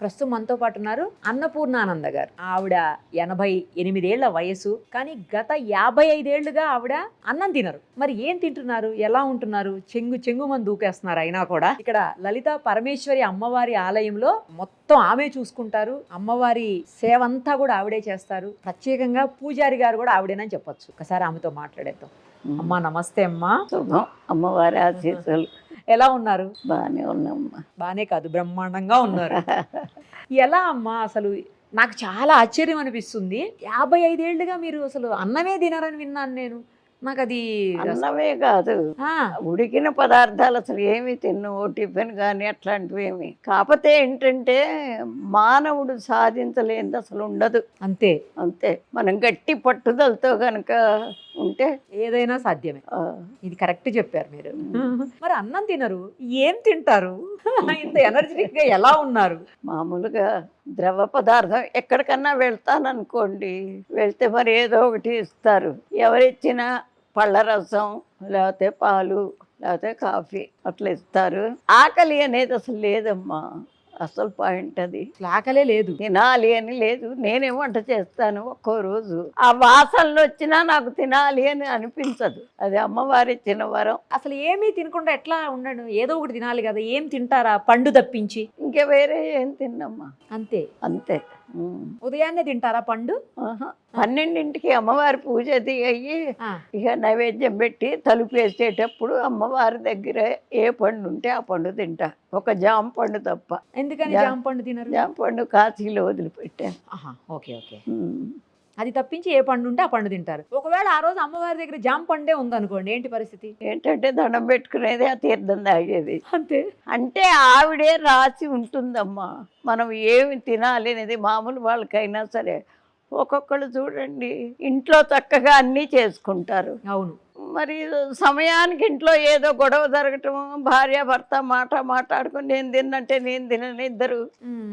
ప్రస్తుతం మనతో పాటు ఉన్నారు అన్నపూర్ణానంద గారు. ఆవిడ 88 ఏళ్ల వయసు, కానీ గత 55 ఏళ్లుగా ఆవిడ అన్నం తినరు. మరి ఏం తింటున్నారు, ఎలా ఉంటున్నారు? చెంగు మంది దూకేస్తున్నారు. అయినా కూడా ఇక్కడ లలిత పరమేశ్వరి అమ్మవారి ఆలయంలో మొత్తం ఆమె చూసుకుంటారు. అమ్మవారి సేవ అంతా కూడా ఆవిడే చేస్తారు. ప్రత్యేకంగా పూజారి గారు కూడా ఆవిడేనని చెప్పొచ్చు. ఒకసారి ఆమెతో మాట్లాడేద్దాం. అమ్మా నమస్తే అమ్మా. అమ్మవారి ఆశీస్సులు. ఎలా ఉన్నారు? బాగానే ఉన్నామ్మా. బానే కాదు, బ్రహ్మాండంగా ఉన్నారు. ఎలా అమ్మా? అసలు నాకు చాలా ఆశ్చర్యం అనిపిస్తుంది. 55 ఏళ్లుగా మీరు అసలు అన్నమే తినరని విన్నాను నేను. నాకు అది అన్నమే కాదు, ఉడికిన పదార్థాలు అసలు ఏమి తిన్నావు, టిఫిన్ కానీ అట్లాంటివి ఏమి. కాకపోతే ఏంటంటే మానవుడు సాధించలేనిది అసలు ఉండదు. అంతే అంతే, మనం గట్టి పట్టుదలతో కనుక ఉంటే ఏదైనా సాధ్యమే. ఇది కరెక్ట్ చెప్పారు మీరు. మరి అన్నం తినరు, ఏం తింటారు? ఇంత ఎనర్జెటిక్ గా ఎలా ఉన్నారు? మామూలుగా ద్రవ పదార్థం ఎక్కడికన్నా వెళ్తాననుకోండి, వెళ్తే మరి ఏదో ఒకటి ఇస్తారు. ఎవరిచ్చినా పళ్ళ రసం, లేకపోతే పాలు, లేకపోతే కాఫీ అట్లా ఇస్తారు. ఆకలి అనేది అసలు లేదమ్మా. అసలు పాయింట్ అది. ఆకలే లేదు, తినాలి అని లేదు. నేనే వంట చేస్తాను ఒక్కో రోజు. ఆ వాసనలు వచ్చినా నాకు తినాలి అని అనిపించదు. అది అమ్మవారి ఇచ్చిన వరం. అసలు ఏమీ తినకుండా ఎట్లా ఉండడు? ఏదో ఒకటి తినాలి కదా. ఏం తింటారా పండు తప్పించి? ఇంకా వేరే ఏం తిన్నమ్మా. అంతే అంతే. ఉదయాన్నే తింటారా పండు? 12ంటికి అమ్మవారి పూజ అయ్యి ఇక నైవేద్యం పెట్టి తలుపు వేసేటప్పుడు అమ్మవారి దగ్గర ఏ పండు ఉంటే ఆ పండు తింటా. ఒక జామ పండు తప్ప. ఎందుకని జామ పండు తినరు? జామ పండు కాశీలో వదిలిపెట్టాను. Okay okay. అది తప్పించి ఏ పండు ఉంటే ఆ పండు తింటారు. ఒకవేళ ఆ రోజు అమ్మవారి దగ్గర జామ పండే ఉందనుకోండి, ఏంటి పరిస్థితి? ఏంటంటే దండం పెట్టుకునేది, ఆ తీర్థం తాగేది. అంతే. అంటే ఆవిడే రాసి ఉంటుందమ్మా మనం ఏమి తినాలి అనేది. మామూలు వాళ్ళకైనా సరే ఒక్కొక్కళ్ళు చూడండి ఇంట్లో చక్కగా అన్నీ చేసుకుంటారు. అవును. మరి సమయానికి ఇంట్లో ఏదో గొడవ జరగటం, భార్య భర్త మాట్లాడుకుని నేను తిన్నంటే నేను తినని ఇద్దరు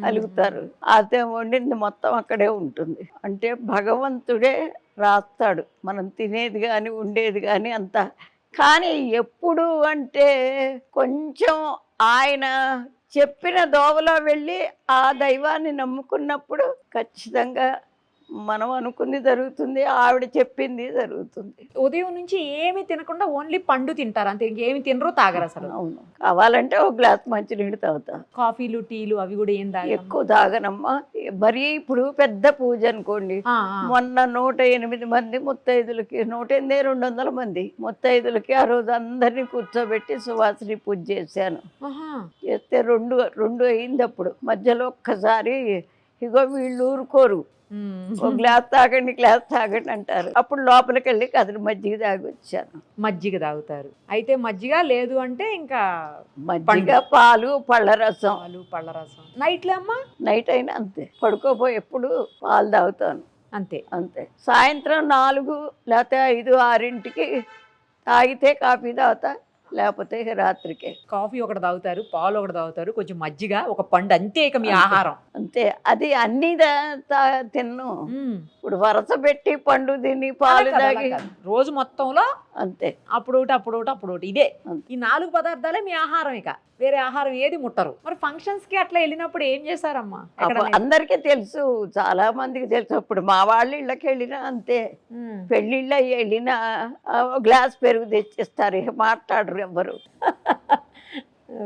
అలుగుతారు. అదే వండింది మొత్తం అక్కడే ఉంటుంది. అంటే భగవంతుడే రాస్తాడు మనం తినేది కానీ ఉండేది కానీ అంతా. కానీ ఎప్పుడు అంటే కొంచెం ఆయన చెప్పిన దోవలో వెళ్ళి ఆ దైవాన్ని నమ్ముకున్నప్పుడు ఖచ్చితంగా మనం అనుకుంది జరుగుతుంది, ఆవిడ చెప్పింది జరుగుతుంది. ఉదయం నుంచి ఏమి తినకుండా ఓన్లీ పండు తింటారు అంతే, ఇంకేమి తినరు, తాగరు అసలు? అవును. కావాలంటే ఒక గ్లాస్ మంచినీళ్ళు తాగుతా. కాఫీలు టీలు అవి కూడా ఏం తాగరు? ఎక్కువ తాగనమ్మా. మరీ ఇప్పుడు పెద్ద పూజ అనుకోండి, మొన్న 108 మంది ముత్తైదులకి, 108 200 మంది ముత్తైదులకి ఆ రోజు అందరినీ కూర్చోబెట్టి సువాసిని పూజ చేశాను. చేస్తే రెండు అయింది. అప్పుడు మధ్యలో ఒక్కసారి ఇగో వీళ్ళు ఊరుకోరు, ఒక గ్లాస్ తాగండి అంటారు. అప్పుడు లోపలికి వెళ్ళి కదిలి మజ్జిగ తాగి వచ్చాను. మజ్జిగ తాగుతారు అయితే? మజ్జిగ లేదు అంటే ఇంకా మజ్జిగ, పాలు, పళ్ళ రసం. నైట్లో అమ్మా? నైట్ అయినా అంతే. పడుకోపోయి ఎప్పుడు పాలు తాగుతాను. అంతే అంతే. సాయంత్రం 4 లేకపోతే 5 6ంటికి తాగితే కాఫీ తాగుతా, లేకపోతే రాత్రికే. కాఫీ ఒకటి తాగుతారు, పాలు ఒకటి తాగుతారు, కొంచెం మజ్జిగ, ఒక పండు, అంతే. ఇక మీ ఆహారం అంతే. అది అన్ని తిన్ను. ఇప్పుడు వరస పెట్టి పండు తిని పాలు తాగి రోజు మొత్తంలో అంతే. అప్పుడు ఇదే ఈ 4 పదార్థాలే మీ ఆహారం. ఇక వేరే ఆహారం ఏది ముట్టరు. మరి ఫంక్షన్స్ కి అట్లా వెళ్ళినప్పుడు ఏం చేశారమ్మా? అందరికీ తెలుసు, చాలా మందికి తెలుసు. ఇప్పుడు మా వాళ్ళ ఇళ్ళకి వెళ్ళినా అంతే. పెళ్ళిళ్ళ వెళ్ళినా గ్లాస్ పెరుగు తెచ్చిస్తారు, ఇక మాట్లాడరు ఎవ్వరు.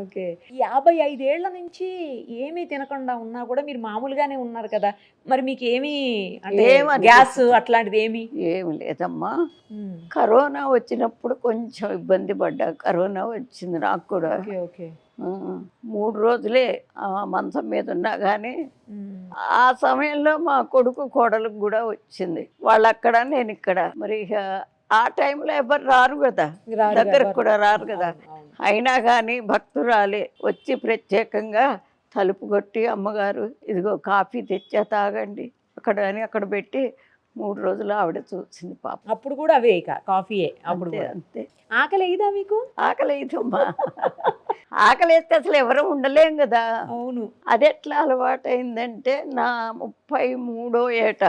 ఓకే. 55 ఏళ్ల నుంచి ఏమీ తినకుండా ఉన్నా కూడా మీరు మామూలుగానే ఉన్నారు కదా. మరి మీకు ఏమీ గ్యాస్ అట్లాంటిది ఏమి లేదమ్మా. కరోనా వచ్చినప్పుడు కొంచెం ఇబ్బంది పడ్డా. కరోనా వచ్చింది నాకు కూడా. 3 రోజులే మంచం మీద ఉన్నా కానీ ఆ సమయంలో మా కొడుకు కోడలకు కూడా వచ్చింది. వాళ్ళు అక్కడ, నేను ఇక్కడ. మరి ఆ టైంలో ఎవరు రారు కదా, దగ్గరకు కూడా రారు కదా. అయినా కానీ భక్తురాలే వచ్చి ప్రత్యేకంగా తలుపు కొట్టి, అమ్మగారు ఇదిగో కాఫీ తెచ్చా తాగండి అక్కడ అని అక్కడ పెట్టి 3 రోజులు ఆవిడ చూసింది పాప. అప్పుడు కూడా అవే ఇక కాఫీయే. అప్పుడు అంతే. ఆకలి అయ్యిదా మీకు? ఆకలి అయ్యిదమ్మా. ఆకలి వేస్తే అసలు ఎవరు ఉండలేం కదా. అవును. అది ఎట్లా అలవాటు అయిందంటే నా 33వ ఏట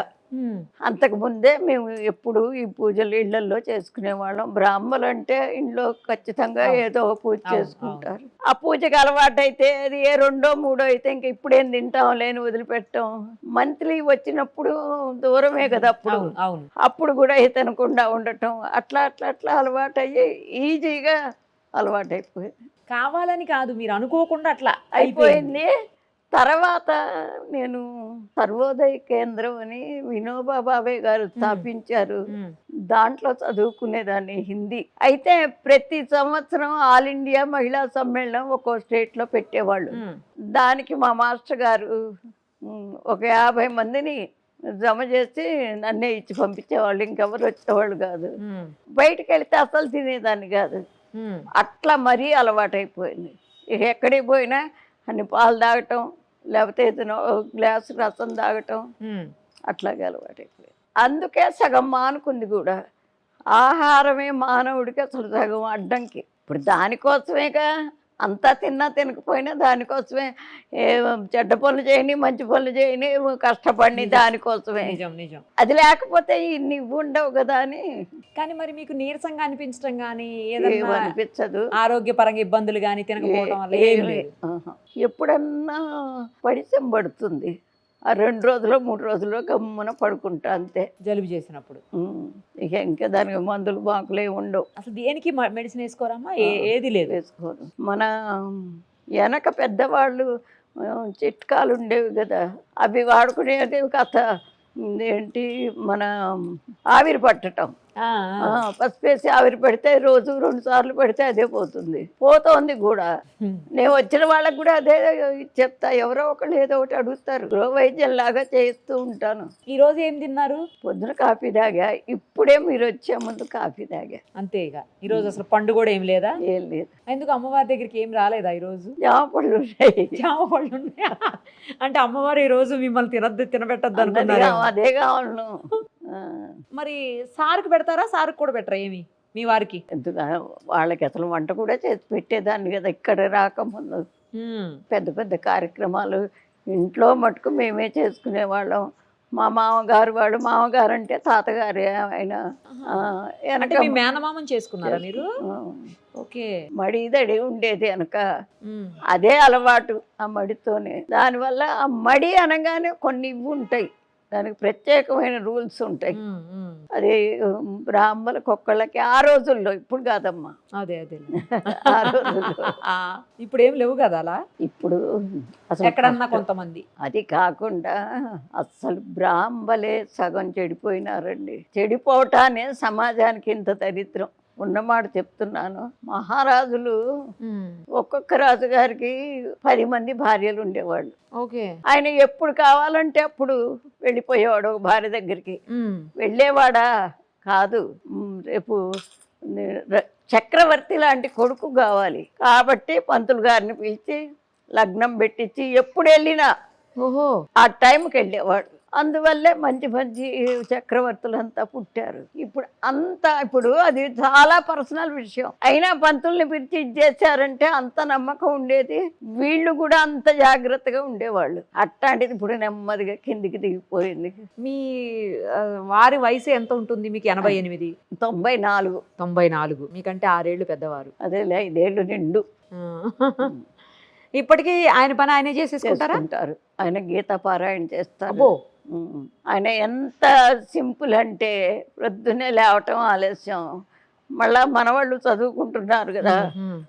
అంతకు ముందే మేము ఎప్పుడు ఈ పూజలు ఇళ్లలో చేసుకునేవాళ్ళం. బ్రాహ్మలు అంటే ఇంట్లో ఖచ్చితంగా ఏదో ఒక పూజ చేసుకుంటారు. ఆ పూజకి అలవాటు అయితే అది ఏ 2, 3 అయితే ఇంక ఇప్పుడేం తింటాం లేని వదిలిపెట్టాం. మంత్లీ వచ్చినప్పుడు దూరమే కదా అప్పుడు కూడా తినకుండా ఉండటం అట్లా అట్లా అట్లా అలవాటు అయ్యి ఈజీగా అలవాటు అయిపోయింది. కావాలని కాదు, మీరు అనుకోకుండా అట్లా అయిపోయింది. తర్వాత నేను సర్వోదయ కేంద్రం అని వినోబా భావే గారు స్థాపించారు. దాంట్లో చదువుకునేదాన్ని హిందీ. అయితే ప్రతి సంవత్సరం ఆల్ ఇండియా మహిళా సమ్మేళనం ఒక్కో స్టేట్లో పెట్టేవాళ్ళు. దానికి మా మాస్టర్ గారు ఒక 50 మందిని జమ చేసి నన్నే ఇచ్చి పంపించేవాళ్ళు. ఇంకెవరు వచ్చేవాళ్ళు కాదు. బయటకు వెళితే అసలు తినేదాన్ని కాదు. అట్లా మరీ అలవాటైపోయింది. ఎక్కడికి పోయినా అన్ని పాలు తాగటం, లేకపోతే ఏదైనా గ్లాసు రసం తాగటం, అట్లాగే అలవాటైపోయింది. అందుకే సగం మానుకుంది కూడా. ఆహారమే మానవుడికి అసలు సగం అడ్డంకి. ఇప్పుడు దానికోసమేగా అంతా తిన్నా తినకపోయినా దానికోసమే చెడ్డ పనులు చేయని మంచి పనులు చేయని కష్టపడి దానికోసమే. అది లేకపోతే ఇన్ని ఉండవు కదా అని. కానీ మరి మీకు నీరసంగా అనిపించడం కానీ అనిపించదు, ఆరోగ్యపరంగా ఇబ్బందులు కానీ తినకపోవడం వల్ల ఎప్పుడన్నా పడిసం పడుతుంది. ఆ 2 రోజులు 3 రోజులు గమ్మున పడుకుంటా అంతే. జలుబు చేసినప్పుడు ఇంకా దానికి మందులు బాకులే ఉండవు. అసలు దేనికి మెడిసిన్ వేసుకోరమ్మా? ఏది లేదు, వేసుకోరు. మన వెనక పెద్దవాళ్ళు చిట్కాలు ఉండేవి కదా, అవి వాడుకునేది కథ ఏంటి, మన ఆవిరి పట్టడం. పసిపేసి ఆవిరి పెడితే రోజు 2 సార్లు పెడితే అదే పోతోంది కూడా. నేను వచ్చిన వాళ్ళకి కూడా అదే చెప్తా. ఎవరో ఒకళ్ళు ఏదో ఒకటి అడుగుతారు. గృహ వైద్యం లాగా చేస్తూ ఉంటాను. ఈ రోజు ఏం తిన్నారు? పొద్దున కాఫీ తాగా. ఇప్పుడే మీరు వచ్చే ముందు కాఫీ తాగా. అంతే. ఇక ఈ రోజు అసలు పండు కూడా ఏం లేదా? ఏం లేదు. ఎందుకు అమ్మవారి దగ్గరికి ఏం రాలేదా ఈ రోజు? జామ పళ్ళు ఉన్నాయి. జామ పళ్ళు ఉన్నాయా? అంటే అమ్మవారు ఈ రోజు మిమ్మల్ని తినబెట్టద్దు అనుకున్నారు. అదే కావాలను. మరి సార్కి పెడతారా? సార్కి కూడా పెట్టరా ఏమి మీ వారికి? వాళ్ళకి అసలు వంట కూడా చేసి పెట్టేదాన్ని కదా ఇక్కడ రాకముందు. పెద్ద పెద్ద కార్యక్రమాలు ఇంట్లో మటుకు మేమే చేసుకునేవాళ్ళం. మా మామగారు అంటే తాతగారే ఆయన. మేనమామని చేసుకున్నారా మీరు? ఓకే. మడిదడి ఉండేది వెనక, అదే అలవాటు ఆ మడితోనే. దానివల్ల ఆ మడి అనగానే కొన్ని ఇవి ఉంటాయి, దానికి ప్రత్యేకమైన రూల్స్ ఉంటాయి. అది బ్రాహ్మణులకు ఒక్కళ్ళకి ఆ రోజుల్లో, ఇప్పుడు కాదమ్మా. అదే ఆ రోజుల్లో. ఇప్పుడు ఏం లేవు కదా అలా. ఇప్పుడు అసలు ఎక్కడన్నా కొంతమంది. అది కాకుండా అసలు బ్రాహ్మలే సగం చెడిపోయినారండి. చెడిపోవటానే సమాజానికి ఇంత దరిద్రం ఉన్నమాట చెప్తున్నాను. మహారాజులు ఒక్కొక్క రాజుగారికి 10 మంది భార్యలు ఉండేవాళ్ళు. ఆయన ఎప్పుడు కావాలంటే అప్పుడు వెళ్ళిపోయేవాడు ఒక భార్య దగ్గరికి. వెళ్ళేవాడా కాదు. రేపు చక్రవర్తి లాంటి కొడుకు కావాలి కాబట్టి పంతులు గారిని పిలిచి లగ్నం పెట్టించి ఎప్పుడు వెళ్ళినా ఆ టైంకి వెళ్ళేవాడు. అందువల్లే మంచి మంచి చక్రవర్తులంతా పుట్టారు. ఇప్పుడు అది చాలా పర్సనల్ విషయం. అయినా పంతుల్ని పిలిచి ఇచ్చేసారంటే అంత నమ్మకం ఉండేది. వీళ్ళు కూడా అంత జాగ్రత్తగా ఉండేవాళ్ళు. అట్లాంటిది ఇప్పుడు నెమ్మదిగా కిందికి దిగిపోయింది. మీ వారి వయసు ఎంత ఉంటుంది? మీకు 88. 94. మీకంటే 6 ఏళ్ళు పెద్దవారు. అదే 5 ఏళ్ళు నిండు. ఇప్పటికీ ఆయన పని ఆయనే చేసేసుకుంటారు. ఆయన గీతా పారాయణ చేస్తారు. ఆయన ఎంత సింపుల్ అంటే ప్రొద్దునే లేవటం ఆలస్యం. మళ్ళా మనవాళ్ళు చదువుకుంటున్నారు కదా,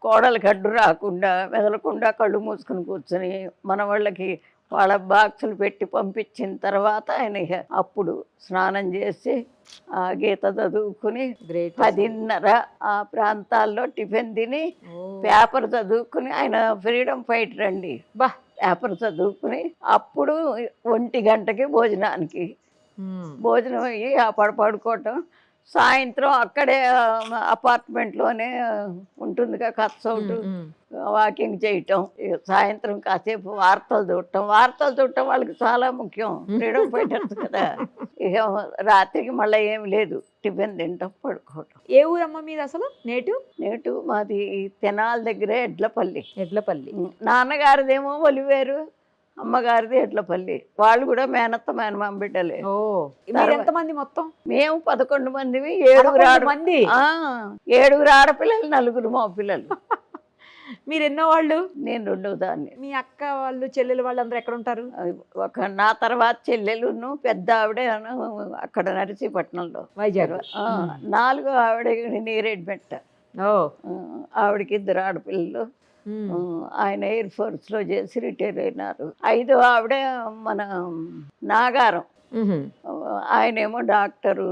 కోడలు గడ్డు రాకుండా మెదలకుండా కళ్ళు మూసుకుని కూర్చొని మనవాళ్ళకి వాళ్ళ బాక్సులు పెట్టి పంపించిన తర్వాత ఆయన అప్పుడు స్నానం చేసి ఆ గీత చదువుకుని 10:30 ఆ ప్రాంతాల్లో టిఫిన్ తిని పేపర్ చదువుకుని, ఆయన ఫ్రీడమ్ ఫైటర్ అండి. పేపర్ చదువుకుని అప్పుడు 1 గంటకి భోజనం అయ్యి ఆ పడుకోవటం. సాయంత్రం అక్కడే అపార్ట్మెంట్లోనే ఉంటుందిగా కత్సౌట్, వాకింగ్ చేయటం. సాయంత్రం కాసేపు వార్తలు చూడటం వాళ్ళకి చాలా ముఖ్యం. ఫ్రీడమ్ ఫైటర్స్ కదా. ఇక రాత్రికి మళ్ళీ ఏం లేదు, టిఫిన్ తింటాం, పడుకోవటం. ఏ ఊరమ్మ మీద అసలు? నేటు మాది తెనాల దగ్గరే ఎడ్లపల్లి. ఎడ్లపల్లి. నాన్నగారిదేమో ఒలివేరు, అమ్మగారిది ఎడ్లపల్లి. వాళ్ళు కూడా మేనత్త మేనమామ బిడ్డలే. ఓ మీరు ఎంతమంది మొత్తం? మేము 11 మందివి. 7 మంది. 7 ఆడపిల్లలు, 4 మా పిల్లలు. మీరు ఎన్నో వాళ్ళు? నేను 2వ దాన్ని. మీ అక్క వాళ్ళు చెల్లెలు వాళ్ళు అందరూ ఎక్కడ ఉంటారు? నా తర్వాత చెల్లెలును పెద్ద ఆవిడ అక్కడ నరసీపట్నంలో, వైజాగ్. 4 ఆవిడ నీరేడ్మెట్ట. ఆవిడకి 2 ఆడపిల్లలు. ఆయన ఎయిర్ ఫోర్స్లో చేసి రిటైర్ అయినారు. 5వ ఆవిడ మన నాగారం. ఆయనేమో డాక్టరు.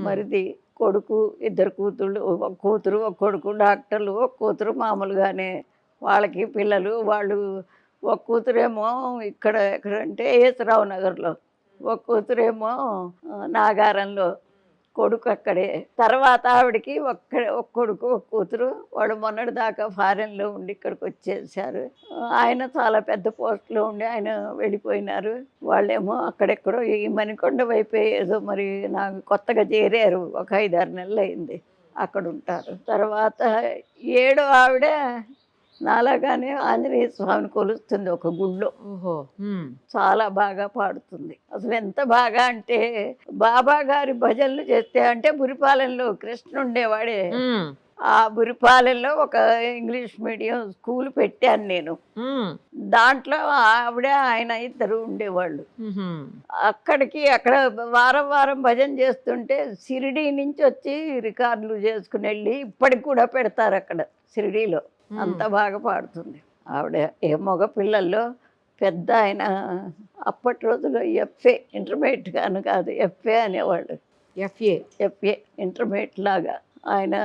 మరిది కొడుకు, 2 కూతుళ్ళు, ఒక కూతురు ఒక కొడుకు డాక్టర్లు, ఒక కూతురు మామూలుగానే వాళ్ళకి పిల్లలు. వాళ్ళు ఒక కూతురేమో ఎక్కడంటే ఏసరావు నగర్లో, ఒక కూతురేమో నాగారంలో, కొడుకు అక్కడే. తర్వాత ఆవిడకి ఒక కొడుకు ఒక కూతురు. వాడు మొన్నటి దాకా ఫారెన్లో ఉండి ఇక్కడికి వచ్చేసారు. ఆయన చాలా పెద్ద పోస్ట్లో ఉండి ఆయన వెళ్ళిపోయినారు. వాళ్ళేమో అక్కడెక్కడో ఈ మణికొండ వైపు ఏదో మరి నాకు కొత్తగా చేరారు. ఒక 5-6 నెలలు అయింది అక్కడ ఉంటారు. తర్వాత 7వ ఆవిడ నాలాగానే ఆంజనేయ స్వామిని కొలుస్తుంది ఒక గుళ్ళో. చాలా బాగా పాడుతుంది. అసలు ఎంత బాగా అంటే బాబా గారి భజనలు చేస్తే, అంటే బురిపాలెంలో కృష్ణ ఉండేవాడే, ఆ బురిపాలెంలో ఒక ఇంగ్లీష్ మీడియం స్కూల్ పెట్టాను నేను. దాంట్లో ఆవిడ ఆయన 2 ఉండేవాళ్ళు. అక్కడ వారం వారం భజన చేస్తుంటే షిరిడీ నుంచి వచ్చి రికార్డులు చేసుకుని వెళ్ళి ఇప్పటికి కూడా పెడతారు అక్కడ షిరిడీలో. అంత బాగా పాడుతుంది ఆవిడ. మగ పిల్లల్లో పెద్ద ఆయన అప్పటి రోజుల్లో FA ఇంటర్మీడియట్ గాను కాదు, FA అనేవాళ్ళు. FA ఇంటర్మీడియట్ లాగా. ఆయన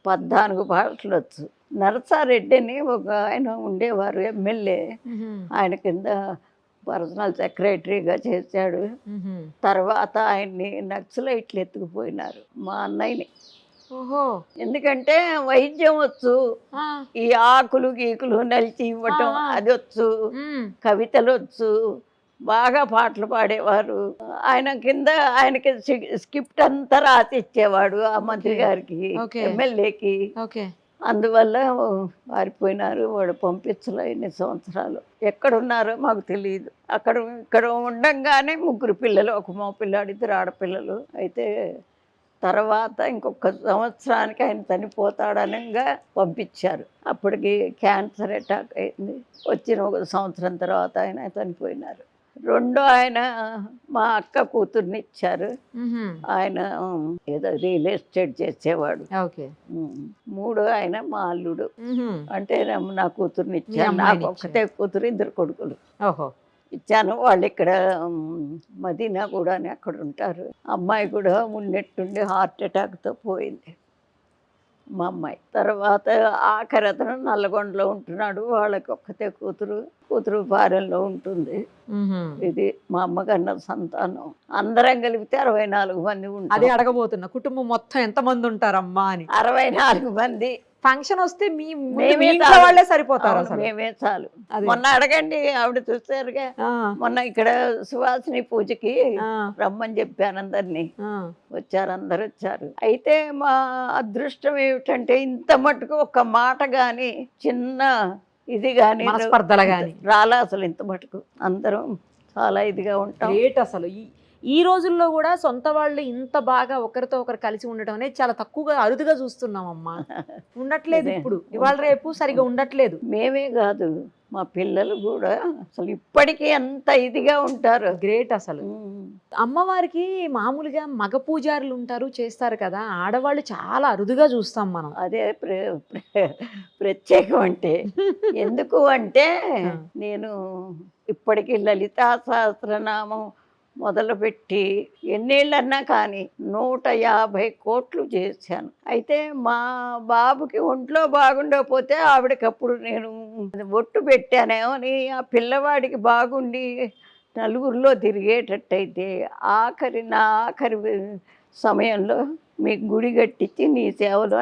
14 భాషలు వచ్చు. నరసారెడ్డి అని ఒక ఆయన ఉండేవారు, ఎమ్మెల్యే. ఆయన కింద పర్సనల్ సెక్రటరీగా చేశాడు. తర్వాత ఆయన్ని నక్సలైట్లు ఎత్తుకుపోయినారు, మా అన్నయ్యని. ఎందుకంటే వైద్యం వచ్చు, ఈ ఆకులు గీకులు నలిచి ఇవ్వటం అది వచ్చు, కవితలు వచ్చు, బాగా పాటలు పాడేవారు. ఆయన కింద ఆయనకి స్క్రిప్ట్ అంతా రాసి ఇచ్చేవాడు ఆ మంత్రి గారికి, ఎమ్మెల్యేకి. అందువల్ల వారిపోయినారు. వాడు పంపించలే ఎన్ని సంవత్సరాలు. ఎక్కడున్నారో మాకు తెలియదు. ఇక్కడ ఉండంగానే 3 పిల్లలు, ఒక మగ పిల్లాడు, 2 ఆడపిల్లలు. అయితే తర్వాత ఇంకొక సంవత్సరానికి ఆయన చనిపోతాడనగా పంపించారు. అప్పటికి క్యాన్సర్ అటాక్ అయింది. వచ్చిన 1 సంవత్సరం తర్వాత ఆయన చనిపోయినారు. 2 ఆయన మా అక్క కూతుర్ని ఇచ్చారు. ఆయన ఏదో రియల్ ఎస్టేట్ చేసేవాడు. 3 ఆయన మా అల్లుడు. అంటే నా కూతుర్ని ఇచ్చారు. నాకు ఒక్కతే కూతురు, 2 కొడుకులు ఇచ్చాను. వాళ్ళు ఇక్కడ మదీనా కూడా అక్కడ ఉంటారు. అమ్మాయి కూడా ఉన్నట్టుండి హార్ట్ అటాక్తో పోయింది మా అమ్మాయి. తర్వాత ఆఖరి అతను నల్లగొండలో ఉంటున్నాడు. వాళ్ళకి ఒక్కతే కూతురు ఫారెన్లో ఉంటుంది. ఇది మా అమ్మకన్న సంతానం. అందరం కలిపితే 64 మంది ఉంటారు. అదే అడగబోతున్నా, కుటుంబం మొత్తం ఎంతమంది ఉంటారమ్మా అని. 64 మంది. ఫంక్షన్ వస్తే వాళ్ళే సరిపోతారు. మేమే చాలు. మొన్న అడగండి, ఆవిడ చూస్తారుగా. మొన్న ఇక్కడ సువాసిని పూజకి రమ్మని చెప్పాను అందరినీ. వచ్చారు, అందరు వచ్చారు. అయితే మా అదృష్టం ఏమిటంటే ఇంత మటుకు ఒక మాట గాని, చిన్న ఇది గాని, స్పర్ధలు గాని రాలా అసలు. ఇంత మటుకు అందరం చాలా ఇదిగా ఉంటాం. అసలు ఈ రోజుల్లో కూడా సొంత వాళ్ళు ఇంత బాగా ఒకరితో ఒకరు కలిసి ఉండటం అనేది చాలా తక్కువగా, అరుదుగా చూస్తున్నాం అమ్మా. ఉండట్లేదు ఇప్పుడు, ఇవాళ రేపు సరిగా ఉండట్లేదు. మేమే కాదు, మా పిల్లలు కూడా అసలు ఇప్పటికీ అంత ఇదిగా ఉంటారు. గ్రేట్ అసలు. అమ్మవారికి మామూలుగా మగ పూజారులు ఉంటారు, చేస్తారు కదా. ఆడవాళ్ళు చాలా అరుదుగా చూస్తాం మనం. అదే ప్రత్యేకం అంటే. ఎందుకు అంటే నేను ఇప్పటికీ లలితా సహస్రనామం మొదలుపెట్టి ఎన్నేళ్ళన్నా కానీ 150 కోట్లు చేశాను. అయితే మా బాబుకి ఒంట్లో బాగుండకపోతే ఆవిడకప్పుడు నేను ఒట్టు పెట్టానేమో అని, ఆ పిల్లవాడికి బాగుండి నలుగురిలో తిరిగేటట్టయితే నా ఆఖరి సమయంలో మీకు గుడి కట్టించి నీ సేవలో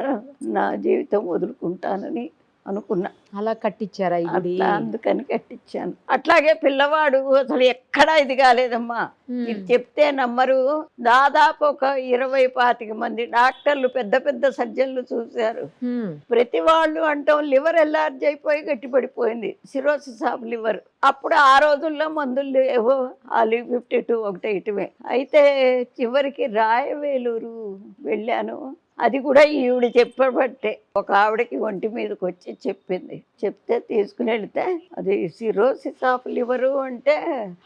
నా జీవితం వదులుకుంటానని అనుకున్నా. అలా కట్టించారా ఈ గుడి? అట్లా అందుకని కట్టించాను. అట్లాగే పిల్లవాడు అసలు ఎక్కడా ఇది కాలేదమ్మా. ఇది చెప్తే నమ్మరు. దాదాపు ఒక 20-25 మంది డాక్టర్లు, పెద్ద పెద్ద సర్జన్లు చూశారు. ప్రతి వాళ్ళు అంటాం లివర్ ఎల్లార్జ్ అయిపోయి గట్టిపడిపోయింది, సిరోసిస్ ఆఫ్ లివర్. అప్పుడు ఆ రోజుల్లో మందులు ఏవో ఆలివ్ 52 ఒకటే ఇటువే. అయితే చివరికి రాయవేలూరు వెళ్ళాను. అది కూడా ఈవిడ చెప్పబట్టే. ఒక ఆవిడకి ఒంటి మీదకి వచ్చి చెప్పింది. చెప్తే తీసుకుని వెళితే అది సిరోసిస్ ఆఫ్ లివరు అంటే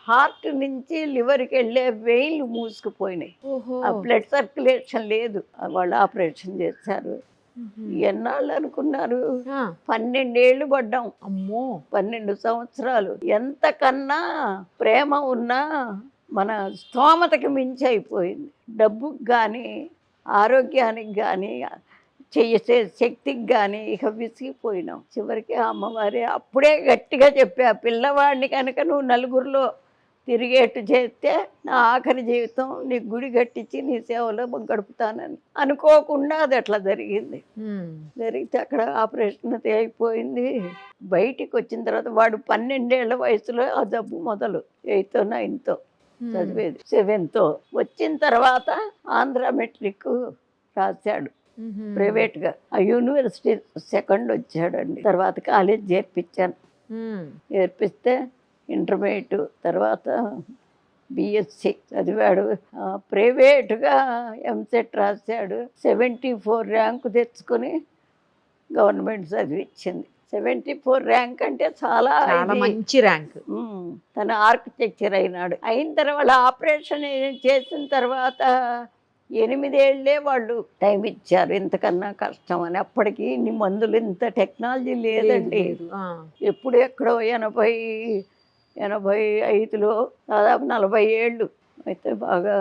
హార్ట్ నుంచి లివర్కి వెళ్ళే వెయిన్లు మూసుకుపోయినాయి. ఆ బ్లడ్ సర్క్యులేషన్ లేదు. వాళ్ళు ఆపరేషన్ చేశారు. ఎన్నాళ్ళు అనుకున్నారు? 12 ఏళ్ళు పడ్డాం. అమ్మో, 12 సంవత్సరాలు. ఎంతకన్నా ప్రేమ ఉన్నా మన స్తోమతకి మించి అయిపోయింది. డబ్బుకి కానీ ఆరోగ్యానికి కానీ చేసే శక్తికి కానీ ఇక విసిగిపోయినాం. చివరికి అమ్మవారి అప్పుడే గట్టిగా చెప్పా, పిల్లవాడిని కనుక నువ్వు నలుగురిలో తిరిగేట్టు చేస్తే నా ఆఖరి జీవితం నీ గుడి కట్టించి నీ సేవలో గడుపుతానని. అనుకోకుండా అది అట్లా జరిగింది. జరిగితే అక్కడ ఆపరేషన్ అయిపోయింది. బయటికి వచ్చిన తర్వాత వాడు 12 ఏళ్ల వయసులో ఆ జబ్బు మొదలు 8th 9th చదివేది. 7th వచ్చిన తర్వాత ఆంధ్ర మెట్రిక్ రాశాడు ప్రైవేట్గా. ఆ యూనివర్సిటీ 2nd వచ్చాడండి. తర్వాత కాలేజ్ చేర్పించాను. చేర్పిస్తే ఇంటర్మీడియట్ తర్వాత బిఎస్సి చదివాడు. ప్రైవేటుగా ఎంసెట్ రాశాడు. 74 ర్యాంకు తెచ్చుకొని గవర్నమెంట్ చదివించింది. 74 ర్యాంక్ అంటే చాలా మంచి ర్యాంక్. తన ఆర్కిటెక్చర్ అయినాడు. అయిన తర్వాత ఆపరేషన్ చేసిన తర్వాత 8 ఏళ్లే వాళ్ళు టైం ఇచ్చారు. ఇంతకన్నా కష్టం అని. అప్పటికి ఇన్ని మందులు, ఇంత టెక్నాలజీ లేదండి. ఎప్పుడు ఎక్కడో 85లో దాదాపు 40 ఏళ్ళు. అయితే బాగా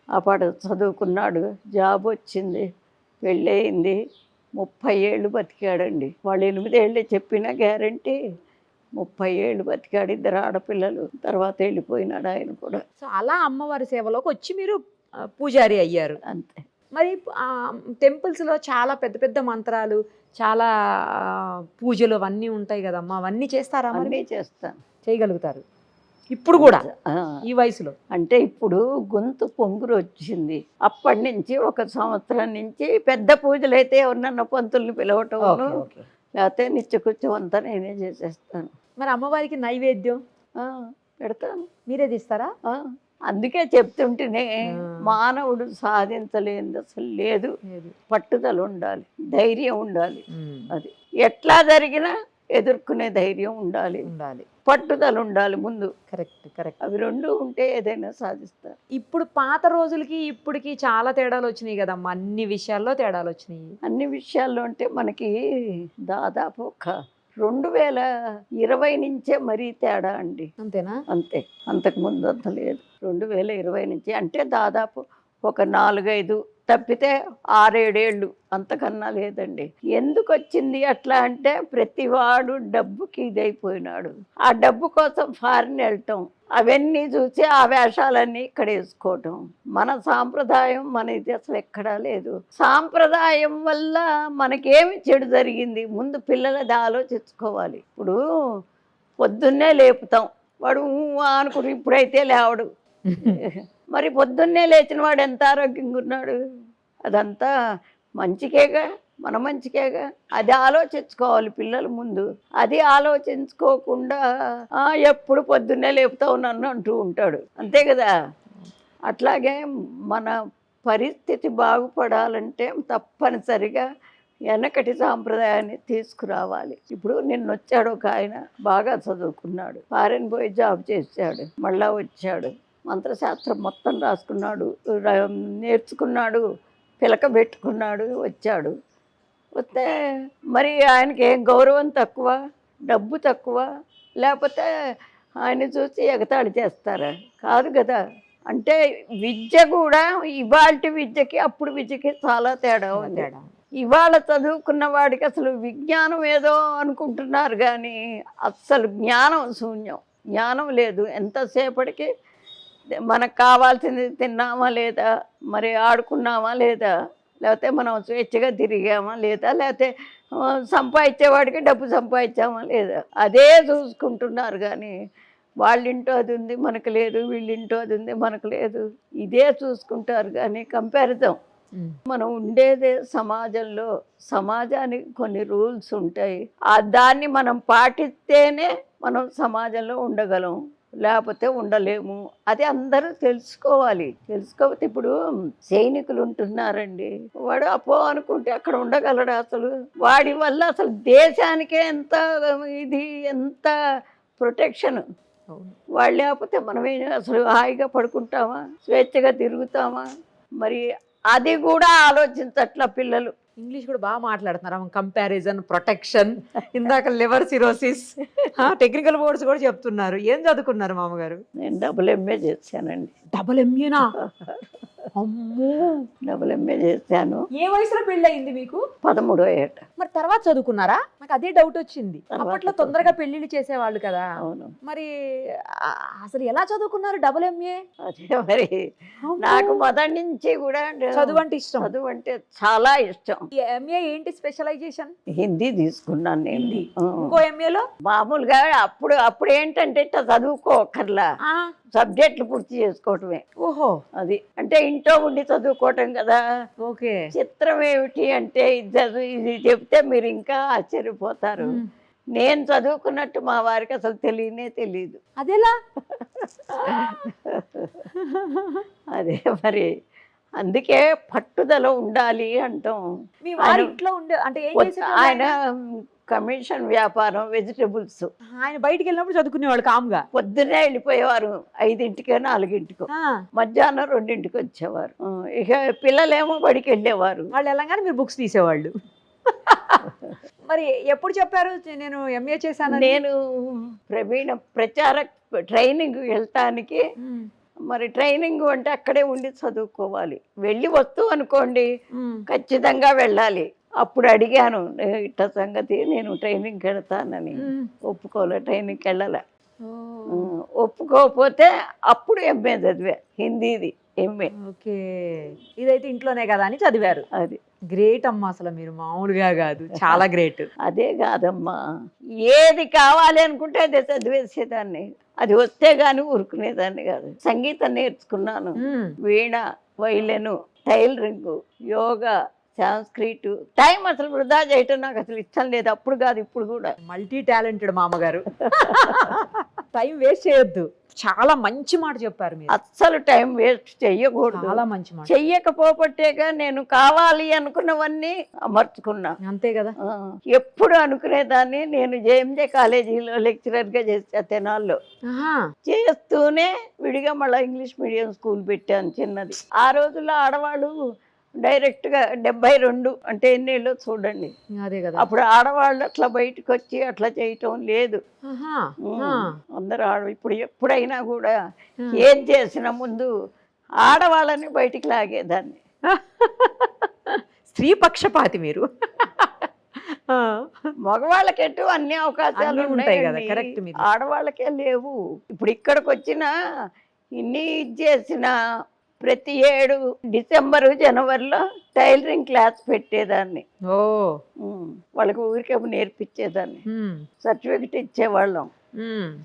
ఆ పాట చదువుకున్నాడు. జాబ్ వచ్చింది, పెళ్ళయింది. 30 ఏళ్ళు బతికాడండి. వాళ్ళు 8 ఏళ్ళే చెప్పిన గ్యారంటీ 30 ఏళ్ళు బతికాడు. 2 ఆడపిల్లలు. తర్వాత వెళ్ళిపోయినాడు ఆయన కూడా. సో అలా అమ్మవారి సేవలోకి వచ్చి మీరు పూజారి అయ్యారు. అంతే. మరి టెంపుల్స్లో చాలా పెద్ద పెద్ద మంత్రాలు, చాలా పూజలు అవన్నీ ఉంటాయి కదమ్మా, అవన్నీ చేస్తారా? అన్నీ చేస్తాను. చేయగలుగుతారు ఇప్పుడు కూడా ఈ వయసులో? అంటే ఇప్పుడు గొంతు పొంగురు వచ్చింది. అప్పటి నుంచి 1 సంవత్సరం నుంచి పెద్ద పూజలు అయితే ఎవరినన్నా పంతుల్ని పిలవటం, లేకపోతే నిత్యకృత్యం అంతా నేనే చేసేస్తాను. మరి అమ్మవారికి నైవేద్యం పెడతాను. మీరే తీస్తారా? అందుకే చెప్తుంటేనే మానవుడు సాధించలేనిది అసలు లేదు. పట్టుదల ఉండాలి, ధైర్యం ఉండాలి. అది ఎట్లా జరిగినా ఎదుర్కొనే ధైర్యం ఉండాలి, పట్టుదల ఉండాలి ముందు. కరెక్ట్. అవి 2 ఉంటే ఏదైనా సాధిస్తారు. ఇప్పుడు పాత రోజులకి ఇప్పటికి చాలా తేడాలు వచ్చినాయి కదమ్మా. అన్ని విషయాల్లో తేడాలు వచ్చినాయి. అన్ని విషయాల్లో అంటే మనకి దాదాపు ఒక 2020 నుంచే మరీ తేడా అండి. అంతేనా? అంతే. అంతకుముందు అంత లేదు. 2020 నుంచి అంటే దాదాపు ఒక 4-5 తప్పితే 6-7 ఏళ్ళు, అంతకన్నా లేదండి. ఎందుకు వచ్చింది అట్లా అంటే ప్రతివాడు డబ్బుకి ఇదైపోయినాడు. ఆ డబ్బు కోసం ఫారిన్ వెళ్ళటం, అవన్నీ చూసి ఆ వేషాలన్నీ ఇక్కడ వేసుకోవటం. మన సాంప్రదాయం మన ఇది అసలు ఎక్కడా లేదు. సాంప్రదాయం వల్ల మనకేమి చెడు జరిగింది ముందు పిల్లలది ఆలోచించుకోవాలి. ఇప్పుడు పొద్దున్నే లేపుతాం, వాడు అనుకుంటు ఇప్పుడైతే లేవడు. మరి పొద్దున్నే లేచిన వాడు ఎంత ఆరోగ్యంగా ఉన్నాడు? అదంతా మంచికేగా, మన మంచికేగా. అది ఆలోచించుకోవాలి పిల్లలు ముందు. అది ఆలోచించుకోకుండా ఎప్పుడు పొద్దున్నే లేపుతావు నన్ను అంటూ ఉంటాడు. అంతే కదా. అట్లాగే మన పరిస్థితి బాగుపడాలంటే తప్పనిసరిగా వెనకటి సాంప్రదాయాన్ని తీసుకురావాలి. ఇప్పుడు నిన్న వచ్చాడు ఒక ఆయన, బాగా చదువుకున్నాడు, ఫారెన్ పోయి జాబ్ చేశాడు, మళ్ళా వచ్చాడు, మంత్రశాస్త్రం మొత్తం రాసుకున్నాడు, నేర్చుకున్నాడు, పిలక పెట్టుకున్నాడు, వచ్చాడు. వస్తే మరి ఆయనకి ఏం గౌరవం తక్కువ, డబ్బు తక్కువ, లేకపోతే ఆయన చూసి ఎగతాళి చేస్తారా? కాదు కదా. అంటే విద్య కూడా ఇవాళ విద్యకి అప్పుడు విద్యకి చాలా తేడా ఉంది. ఇవాళ చదువుకున్న వాడికి అసలు విజ్ఞానం ఏదో అనుకుంటున్నారు కానీ అస్సలు జ్ఞానం శూన్యం. జ్ఞానం లేదు. ఎంతసేపటికి మనకు కావాల్సింది తిన్నామా లేదా, మరి ఆడుకున్నామా లేదా, లేకపోతే మనం స్వేచ్ఛగా తిరిగామా లేదా, లేకపోతే సంపాదించేవాడికి డబ్బు సంపాదించామా లేదా, అదే చూసుకుంటున్నారు. కానీ వాళ్ళింటో అది ఉంది మనకు లేదు, వీళ్ళింటో అది ఉంది మనకు లేదు, ఇదే చూసుకుంటారు. కానీ కంపారిజన్, మనం ఉండేదే సమాజంలో, సమాజానికి కొన్ని రూల్స్ ఉంటాయి. దాన్ని మనం పాటిస్తేనే మనం సమాజంలో ఉండగలం, లేకపోతే ఉండలేము. అది అందరూ తెలుసుకోవాలి. తెలుసుకోకపోతే ఇప్పుడు సైనికులు ఉంటున్నారండి, వాడు అపో అనుకుంటే అక్కడ ఉండగలడు. అసలు వాడి వల్ల అసలు దేశానికే ఎంత ఇది, ఎంత ప్రొటెక్షన్. వాళ్ళు లేకపోతే మనం అసలు హాయిగా పడుకుంటామా, స్వేచ్ఛగా తిరుగుతామా? మరి అది కూడా ఆలోచించట్ల పిల్లలు. ఇంగ్లీష్ కూడా బాగా మాట్లాడుతున్నారు. కంపారిజన్, ప్రొటెక్షన్, ఇందాక లివర్ సిరోసిస్, టెక్నికల్ వర్డ్స్ కూడా చెప్తున్నారు. ఏం చదువుకున్నారు మామగారు? నేను డబుల్ ఎంఏ చేశానండి. డబుల్ ఎంఏనా? అమ్మో, డబుల్ ఎంఏ చేశాను. ఏ వయసులో పెళ్ళి అయింది మీకు? 13వ ఏట. మరి తర్వాత చదువుకున్నారా? నాకు అదే డౌట్ వచ్చింది. అప్పట్లో తొందరగా పెళ్లిళ్ళు చేసేవాళ్ళు కదా. అవును. మరి అసలు ఎలా చదువుకున్నారు డబుల్ ఎంఏ? అదే మరి నాకు మొదటి నుంచి కూడా చదువు అంటే ఇష్టం. చదువు అంటే చాలా ఇష్టం. ఎంఏ ఏంటి స్పెషలైజేషన్? హిందీ తీసుకున్నాను నేను. ఇంకో ఎంఏలో మామూలుగా అప్పుడు ఏంటంటే ఇట్లా చదువుకోకర్లా, సబ్జెక్టులు పూర్తి చేసుకోవటమే. ఓహో, అది అంటే ఇంట్లో ఉండి చదువుకోవటం కదా. ఓకే. చిత్రం ఏమిటి అంటే ఇది చెప్తే మీరు ఇంకా ఆశ్చర్యపోతారు. నేను చదువుకున్నట్టు మా వారికి అసలు తెలియనే తెలియదు. అదేలా? అదే మరి అందుకే పట్టుదల ఉండాలి అంటాం. మీ వారి ఇంట్లో ఉండే అంటే ఏం చేసేవాళ్ళు? ఆయన కమిషన్ వ్యాపారం, వెజిటబుల్స్. ఆయన బయటికి వెళ్ళినప్పుడు చదువుకునేవాళ్ళు కామ్గా. పొద్దున్నే వెళ్ళిపోయేవారు 5ంటికో 4ంటికో, మధ్యాహ్నం 2ంటికి వచ్చేవారు. ఇక పిల్లలేమో బడికి వెళ్ళేవారు. వాళ్ళు వెళ్ళగానే మీరు బుక్స్ తీసేవాళ్ళు. మరి ఎప్పుడు చెప్పారు నేను ఎంఏ చేశాను? నేను ప్రచార ట్రైనింగ్ వెళ్ళటానికి, మరి ట్రైనింగ్ అంటే అక్కడే ఉండి చదువుకోవాలి. వెళ్ళి వస్తూ అనుకోండి ఖచ్చితంగా వెళ్ళాలి. అప్పుడు అడిగాను ఇట్ట సంగతి, నేను ట్రైనింగ్కి వెళ్తానని. ఒప్పుకోలే, ట్రైనింగ్కి వెళ్ళాల. ఒప్పుకోకపోతే అప్పుడు ఎంఏ చదివా, హిందీది ఎంఏ. ఓకే, ఇదైతే ఇంట్లోనే కదా అని చదివారు. అది గ్రేట్ అమ్మా, అసలు మీరు మామూలుగా కాదు, చాలా గ్రేట్. అదే కాదమ్మా, ఏది కావాలి అనుకుంటే అదే చదివేసేదాన్ని. అది వస్తే గాని ఊరుకునేదాన్ని కాదు. సంగీతం నేర్చుకున్నాను, వీణ, వైలెను, టైలరింగ్, యోగా, సంస్కృత్. టైం అసలు వృధా చేయటం నాకు అసలు ఇష్టం లేదు. అప్పుడు కాదు, ఇప్పుడు కూడా. మల్టీ టాలెంటెడ్ మామగారు. టైం వేస్ట్ చేయొద్దు. చాలా మంచి మాట చెప్పారు మీరు. అస్సలు టైం వేస్ట్ చెయ్యకూడదు. చాలా మంచి మాట. చెయ్యకపోబట్టేగా నేను కావాలి అనుకున్నవన్నీ అమర్చుకున్నా. అంతే కదా. ఎప్పుడు అనుకునేదాన్ని. నేను జేఎంజే కాలేజీలో లెక్చరర్గా చేసా తెనాల్లో. చేస్తూనే విడిగా మళ్ళీ ఇంగ్లీష్ మీడియం స్కూల్ పెట్టాను, చిన్నది. ఆ రోజుల్లో ఆడవాళ్ళు డైరెక్ట్గా 72 అంటే ఎన్నేళ్ళు చూడండి. అదే కదా. అప్పుడు ఆడవాళ్ళు అట్లా బయటకు వచ్చి అట్లా చేయటం లేదు. అందరూ ఇప్పుడు ఎప్పుడైనా కూడా ఏం చేసిన ముందు ఆడవాళ్ళని బయటికి లాగేదాన్ని. స్త్రీ పక్షపాతి మీరు. మగవాళ్ళకెట్టు అన్ని అవకాశాలు ఉంటాయి కదా, కరెక్ట్. ఆడవాళ్ళకే లేవు. ఇప్పుడు ఇక్కడికి వచ్చిన ఇన్ని చేసిన ప్రతి ఏడు డిసెంబరు, జనవరిలో టైలరింగ్ క్లాస్ పెట్టేదాన్ని. వాళ్ళకి ఊరికే నేర్పించేదాన్ని. సర్టిఫికెట్ ఇచ్చేవాళ్ళం.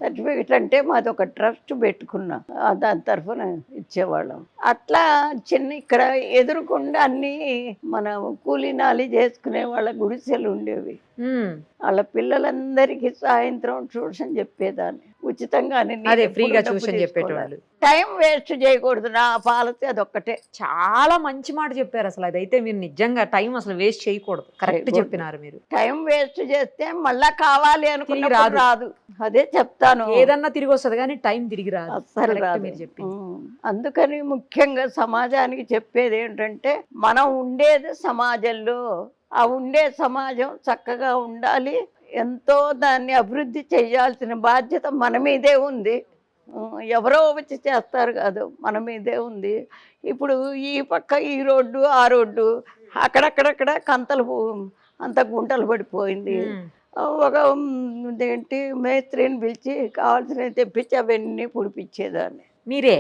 సర్టిఫికెట్ అంటే మాది ఒక ట్రస్ట్ పెట్టుకున్నా, దాని తరఫున ఇచ్చేవాళ్ళం. అట్లా ఇక్కడ ఎదురుకుండా అన్ని మన కూలీనాలి చేసుకునే వాళ్ళ గుడిసెలు ఉండేవి. వాళ్ళ పిల్లలందరికీ సాయంత్రం ట్యూషన్ చెప్పేదాన్ని ఉచితంగానే. ఫ్రీగా ట్యూషన్ చెప్పేటోళ్ళు. టైం వేస్ట్ చేయకూడదు, నా పాలసీ అదొక్కటే. చాలా మంచి మాట చెప్పారు. అసలు అదైతే మీరు నిజంగా టైం అసలు వేస్ట్ చేయకూడదు. కరెక్ట్ చెప్పినారు మీరు. టైం వేస్ట్ చేస్తే మళ్ళా కావాలి అనుకుని రాదు. అదే చెప్తాను, ఏదన్నా తిరిగి వస్తుంది కానీ టైం తిరిగి రాదు. అసలు రాదు మీరు చెప్పింది. అందుకని ముఖ్యంగా సమాజానికి చెప్పేది ఏంటంటే, మనం ఉండేది సమాజంలో, ఆ ఉండే సమాజం చక్కగా ఉండాలి. ఎంతో దాన్ని అభివృద్ధి చేయాల్సిన బాధ్యత మన మీదే ఉంది. ఎవరో వచ్చి చేస్తారు కాదు, మన మీదే ఉంది. ఇప్పుడు ఈ పక్క ఈ రోడ్డు, ఆ రోడ్డు, అక్కడక్కడక్కడ కంతలు అంత గుంటలు పడిపోయింది. ఒక ఏంటి మేస్త్రిని పిలిచి కావాల్సినవి తెప్పించి అవన్నీ పుడిపించేదాన్ని. మీరే?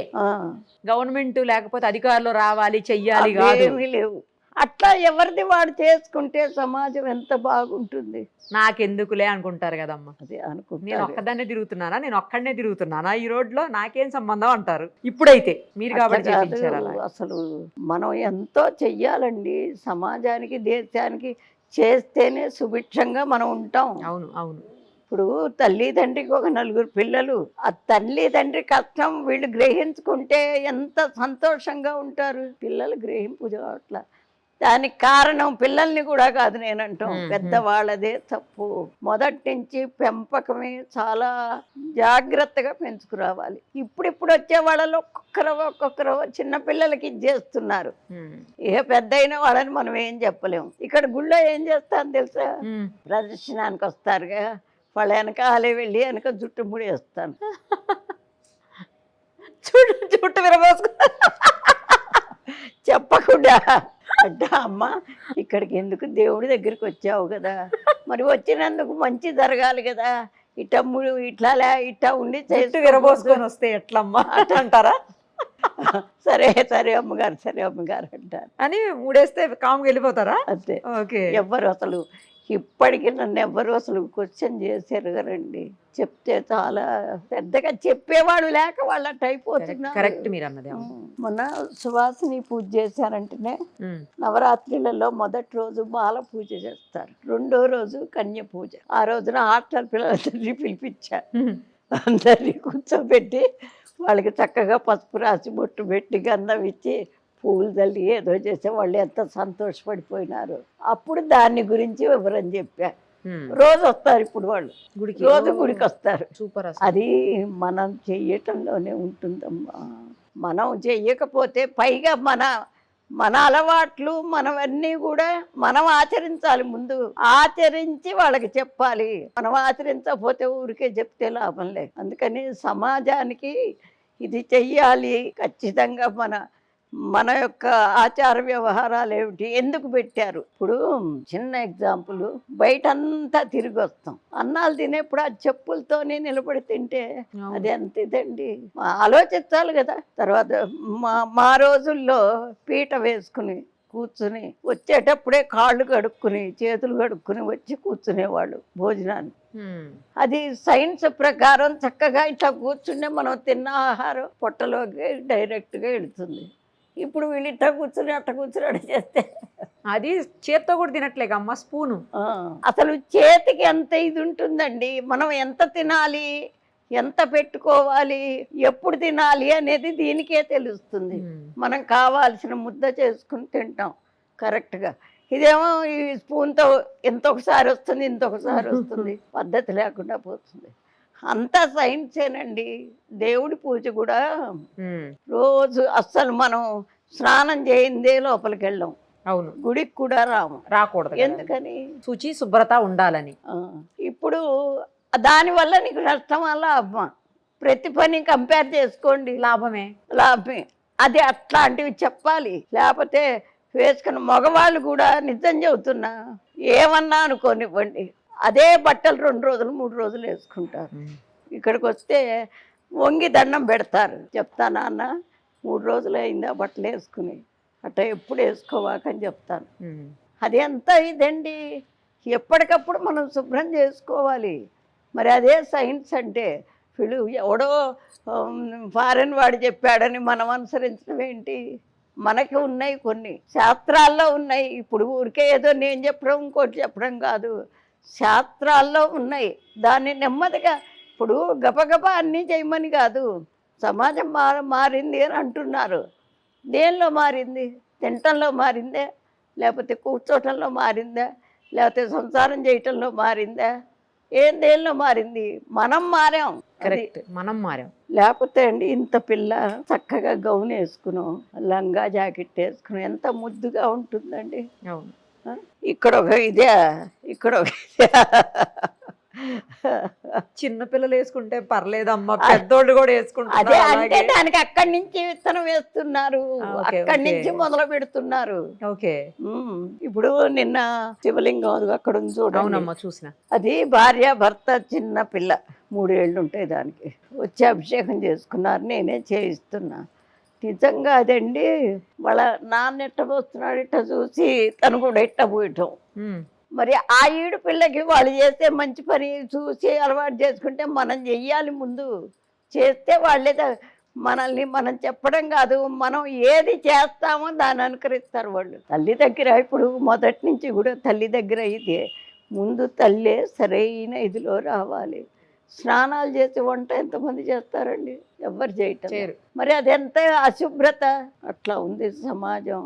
గవర్నమెంట్ లేకపోతే అధికారులు రావాలి చెయ్యాలి కాదు, ఏమీ లేవు. అట్లా ఎవరిది వాడు చేసుకుంటే సమాజం ఎంత బాగుంటుంది. నాకెందుకులే అనుకుంటారు కదమ్మా. అదే నేను అనుకుంటా. ఒక్కదాన్నే తిరుగుతున్నానా, నేను ఒక్కడనే తిరుగుతున్నానా ఈ రోడ్లో, నాకేం సంబంధం అంటారు. ఇప్పుడైతే మీరు కాబట్టి చేయించారు అలా. అసలు మనం ఎంతో చెయ్యాలండి సమాజానికి, దేశానికి. చేస్తేనే సుభిక్షంగా మనం ఉంటాం. అవును అవును. ఇప్పుడు తల్లిదండ్రికి ఒక 4 పిల్లలు, ఆ తల్లిదండ్రి కష్టం వీళ్ళు గ్రహించుకుంటే ఎంత సంతోషంగా ఉంటారు. పిల్లలు గ్రహింపు అట్లా. దానికి కారణం పిల్లల్ని కూడా కాదు నేనంటాం, పెద్దవాళ్ళదే తప్పు. మొదటి నుంచి పెంపకమే చాలా జాగ్రత్తగా పెంచుకురావాలి. ఇప్పుడు వచ్చే వాళ్ళలో ఒక్కొక్కరు చిన్న పిల్లలకి ఇచ్చేస్తున్నారు. ఏ పెద్ద అయిన వాళ్ళని మనం ఏం చెప్పలేము. ఇక్కడ గుళ్ళో ఏం చేస్తాను తెలుసా, ప్రదర్శనానికి వస్తారుగా, వాళ్ళ వెనకాలే వెళ్ళి వెనక జుట్టు ముడేస్తాను. జుట్టు విరబోసుకో చెప్పకుండా అంటే అమ్మ ఇక్కడికి ఎందుకు, దేవుడి దగ్గరికి వచ్చావు కదా, మరి వచ్చినందుకు మంచి జరగాలి కదా, ఇట్లా ఉండి జుట్టు విరబోసుకొని వస్తే ఎట్లమ్మా అంటారా? సరే సరే అమ్మగారు అంటారు అని మూడేస్తే కామ్గా వెళ్ళిపోతారా? అంతే. ఓకే. ఎవ్వరు అసలు ఇప్పటికీ నన్ను ఎవ్వరు అసలు క్వశ్చన్ చేశారు కదండి. చెప్తే చాలా పెద్దగా చెప్పేవాడు లేక వాళ్ళ టైప్ అవుతున్నారు. కరెక్ట్ మీరు అన్నది. మొన్న సువాసిని పూజ చేశారంటేనే నవరాత్రులలో మొదటి రోజు బాల పూజ చేస్తారు, రెండో రోజు కన్య పూజ. ఆ రోజున హాస్టల్ పిల్లలందరినీ పిలిపించారు. అందరినీ కూర్చోబెట్టి వాళ్ళకి చక్కగా పసుపు రాసి బొట్టు పెట్టి గంధం ఇచ్చి పూలు తల్లి ఏదో చేసే వాళ్ళు ఎంత సంతోషపడిపోయినారు. అప్పుడు దాన్ని గురించి వివరం చెప్పా. రోజు వస్తారు ఇప్పుడు వాళ్ళు, రోజు గుడికి వస్తారు. సూపర్. అది మనం చెయ్యటంలోనే ఉంటుందమ్మా. మనం చెయ్యకపోతే పైగా మన అలవాట్లు మనవన్నీ కూడా మనం ఆచరించాలి. ముందు ఆచరించి వాళ్ళకి చెప్పాలి. మనం ఆచరించకపోతే ఊరికే చెప్తే లాభం లేదు. అందుకని సమాజానికి ఇది చెయ్యాలి ఖచ్చితంగా. మన యొక్క ఆచార వ్యవహారాలు ఏమిటి, ఎందుకు పెట్టారు. ఇప్పుడు చిన్న ఎగ్జాంపుల్, బయటంతా తిరిగి వస్తాం, అన్నాలు తినేప్పుడు ఆ చెప్పులతోనే నిలబడి తింటే అది ఎంత ఇదండి. ఆలోచించాలి కదా. తర్వాత మా రోజుల్లో పీట వేసుకుని కూర్చుని వచ్చేటప్పుడే కాళ్ళు కడుక్కుని చేతులు కడుక్కుని వచ్చి కూర్చునేవాళ్ళు భోజనాన్ని. అది సైన్స్ ప్రకారం చక్కగా ఇట్లా కూర్చుంటే మనం తిన్న ఆహారం పొట్టలోకి డైరెక్ట్గా వెళుతుంది. ఇప్పుడు వీళ్ళు ఇట్లా కూర్చుని అట్ట కూర్చుని అట్ట చేస్తే అది చేత్తో కూడా తినట్లేక అమ్మ, స్పూను. అసలు చేతికి ఎంత ఇది ఉంటుందండి. మనం ఎంత తినాలి, ఎంత పెట్టుకోవాలి, ఎప్పుడు తినాలి అనేది దీనికే తెలుస్తుంది. మనం కావాల్సిన ముద్ద చేసుకుని తింటాం కరెక్ట్గా. ఇదేమో ఈ స్పూన్తో ఇంతొకసారి వస్తుంది, ఇంతొకసారి వస్తుంది, పద్ధతి లేకుండా పోతుంది. అంతా సైన్సేనండి. దేవుడి పూజ కూడా రోజు అస్సలు మనం స్నానం చేయిందే లోపలికి వెళ్ళాం. అవును. గుడికి కూడా రాకూడదు. ఎందుకని? శుచి శుభ్రత ఉండాలని. ఇప్పుడు దానివల్ల నీకు నష్టం వల్ల అమ్మ ప్రతి పని కంపేర్ చేసుకోండి, లాభమే. అది అట్లాంటివి చెప్పాలి. లేకపోతే వేసుకున్న మగవాళ్ళు కూడా నిజం చెబుతున్నా ఏమన్నా అనుకోనివ్వండి, అదే బట్టలు 2 రోజులు 3 రోజులు వేసుకుంటారు. ఇక్కడికి వస్తే వంగి దండం పెడతారు. చెప్తాను నాన్న 3 రోజులు అయింది ఆ బట్టలు వేసుకుని, అట్లా ఎప్పుడు వేసుకోవాకని చెప్తాను. అది ఎంత ఇదండి. ఎప్పటికప్పుడు మనం శుభ్రం చేసుకోవాలి. మరి అదే సైన్స్ అంటే వీళ్ళు ఎవడో ఫారెన్ వాడు చెప్పాడని మనం అనుసరించడం ఏంటి? మనకి ఉన్నాయి కొన్ని శాస్త్రాల్లో ఉన్నాయి. ఇప్పుడు ఊరికే ఏదో నేను చెప్పడం ఇంకోటి చెప్పడం కాదు, శాస్త్రాల్లో ఉన్నాయి. దాన్ని నెమ్మదిగా ఇప్పుడు గబగబా అన్నీ చేయమని కాదు. సమాజం మారింది అని అంటున్నారు. దేనిలో మారింది? తినటంలో మారిందా, లేకపోతే కూర్చోటంలో మారిందా, లేకపోతే సంసారం చేయటంలో మారిందా? దేనిలో మారింది? మనం మారాం. కరెక్ట్, మనం మారాం. లేకపోతే అండి ఇంత పిల్ల చక్కగా గౌన్ వేసుకున్నాం, లంగా జాకెట్ వేసుకున్నాం, ఎంత ముద్దుగా ఉంటుందండి. అవును. ఇక్కడ ఒక ఇదే, ఇక్కడ ఒక ఇదే. చిన్న పిల్లలు వేసుకుంటే పర్లేదమ్మా, పెద్దోళ్ళు కూడా వేసుకుంటారు. అదే అంటే దానికి అక్కడి నుంచి విత్తనం వేస్తున్నారు, అక్కడి నుంచి మొదలు పెడుతున్నారు. ఓకే. ఇప్పుడు నిన్న శివలింగం అక్కడ ఉంది చూడండి, చూసిన. అది భార్య భర్త, చిన్న పిల్ల 3 ఏళ్ళు ఉంటాయి దానికి. వచ్చి అభిషేకం చేసుకున్నారు, నేనే చేయిస్తున్నా. నిజంగా అదండి. వాళ్ళ నాన్న ఎట్ట పోస్తున్నాడు ఇట్ట చూసి తను కూడా ఎట్ట పోయటం. మరి ఆ ఈడు పిల్లకి వాళ్ళు చేస్తే మంచి పని చూసి అలవాటు చేసుకుంటే మనం చెయ్యాలి ముందు. చేస్తే వాళ్ళే మనల్ని మనం చెప్పడం కాదు, మనం ఏది చేస్తామో దాన్ని అనుకరిస్తారు వాళ్ళు. తల్లి దగ్గర ఇప్పుడు మొదటి నుంచి కూడా తల్లి దగ్గర అయితే ముందు తల్లే సరైన ఇదిలో రావాలి. స్నానాలు చేసి వంట ఎంతమంది చేస్తారండి? ఎవ్వరు చేయటం. మరి అదెంత అశుభ్రత. అట్లా ఉంది సమాజం.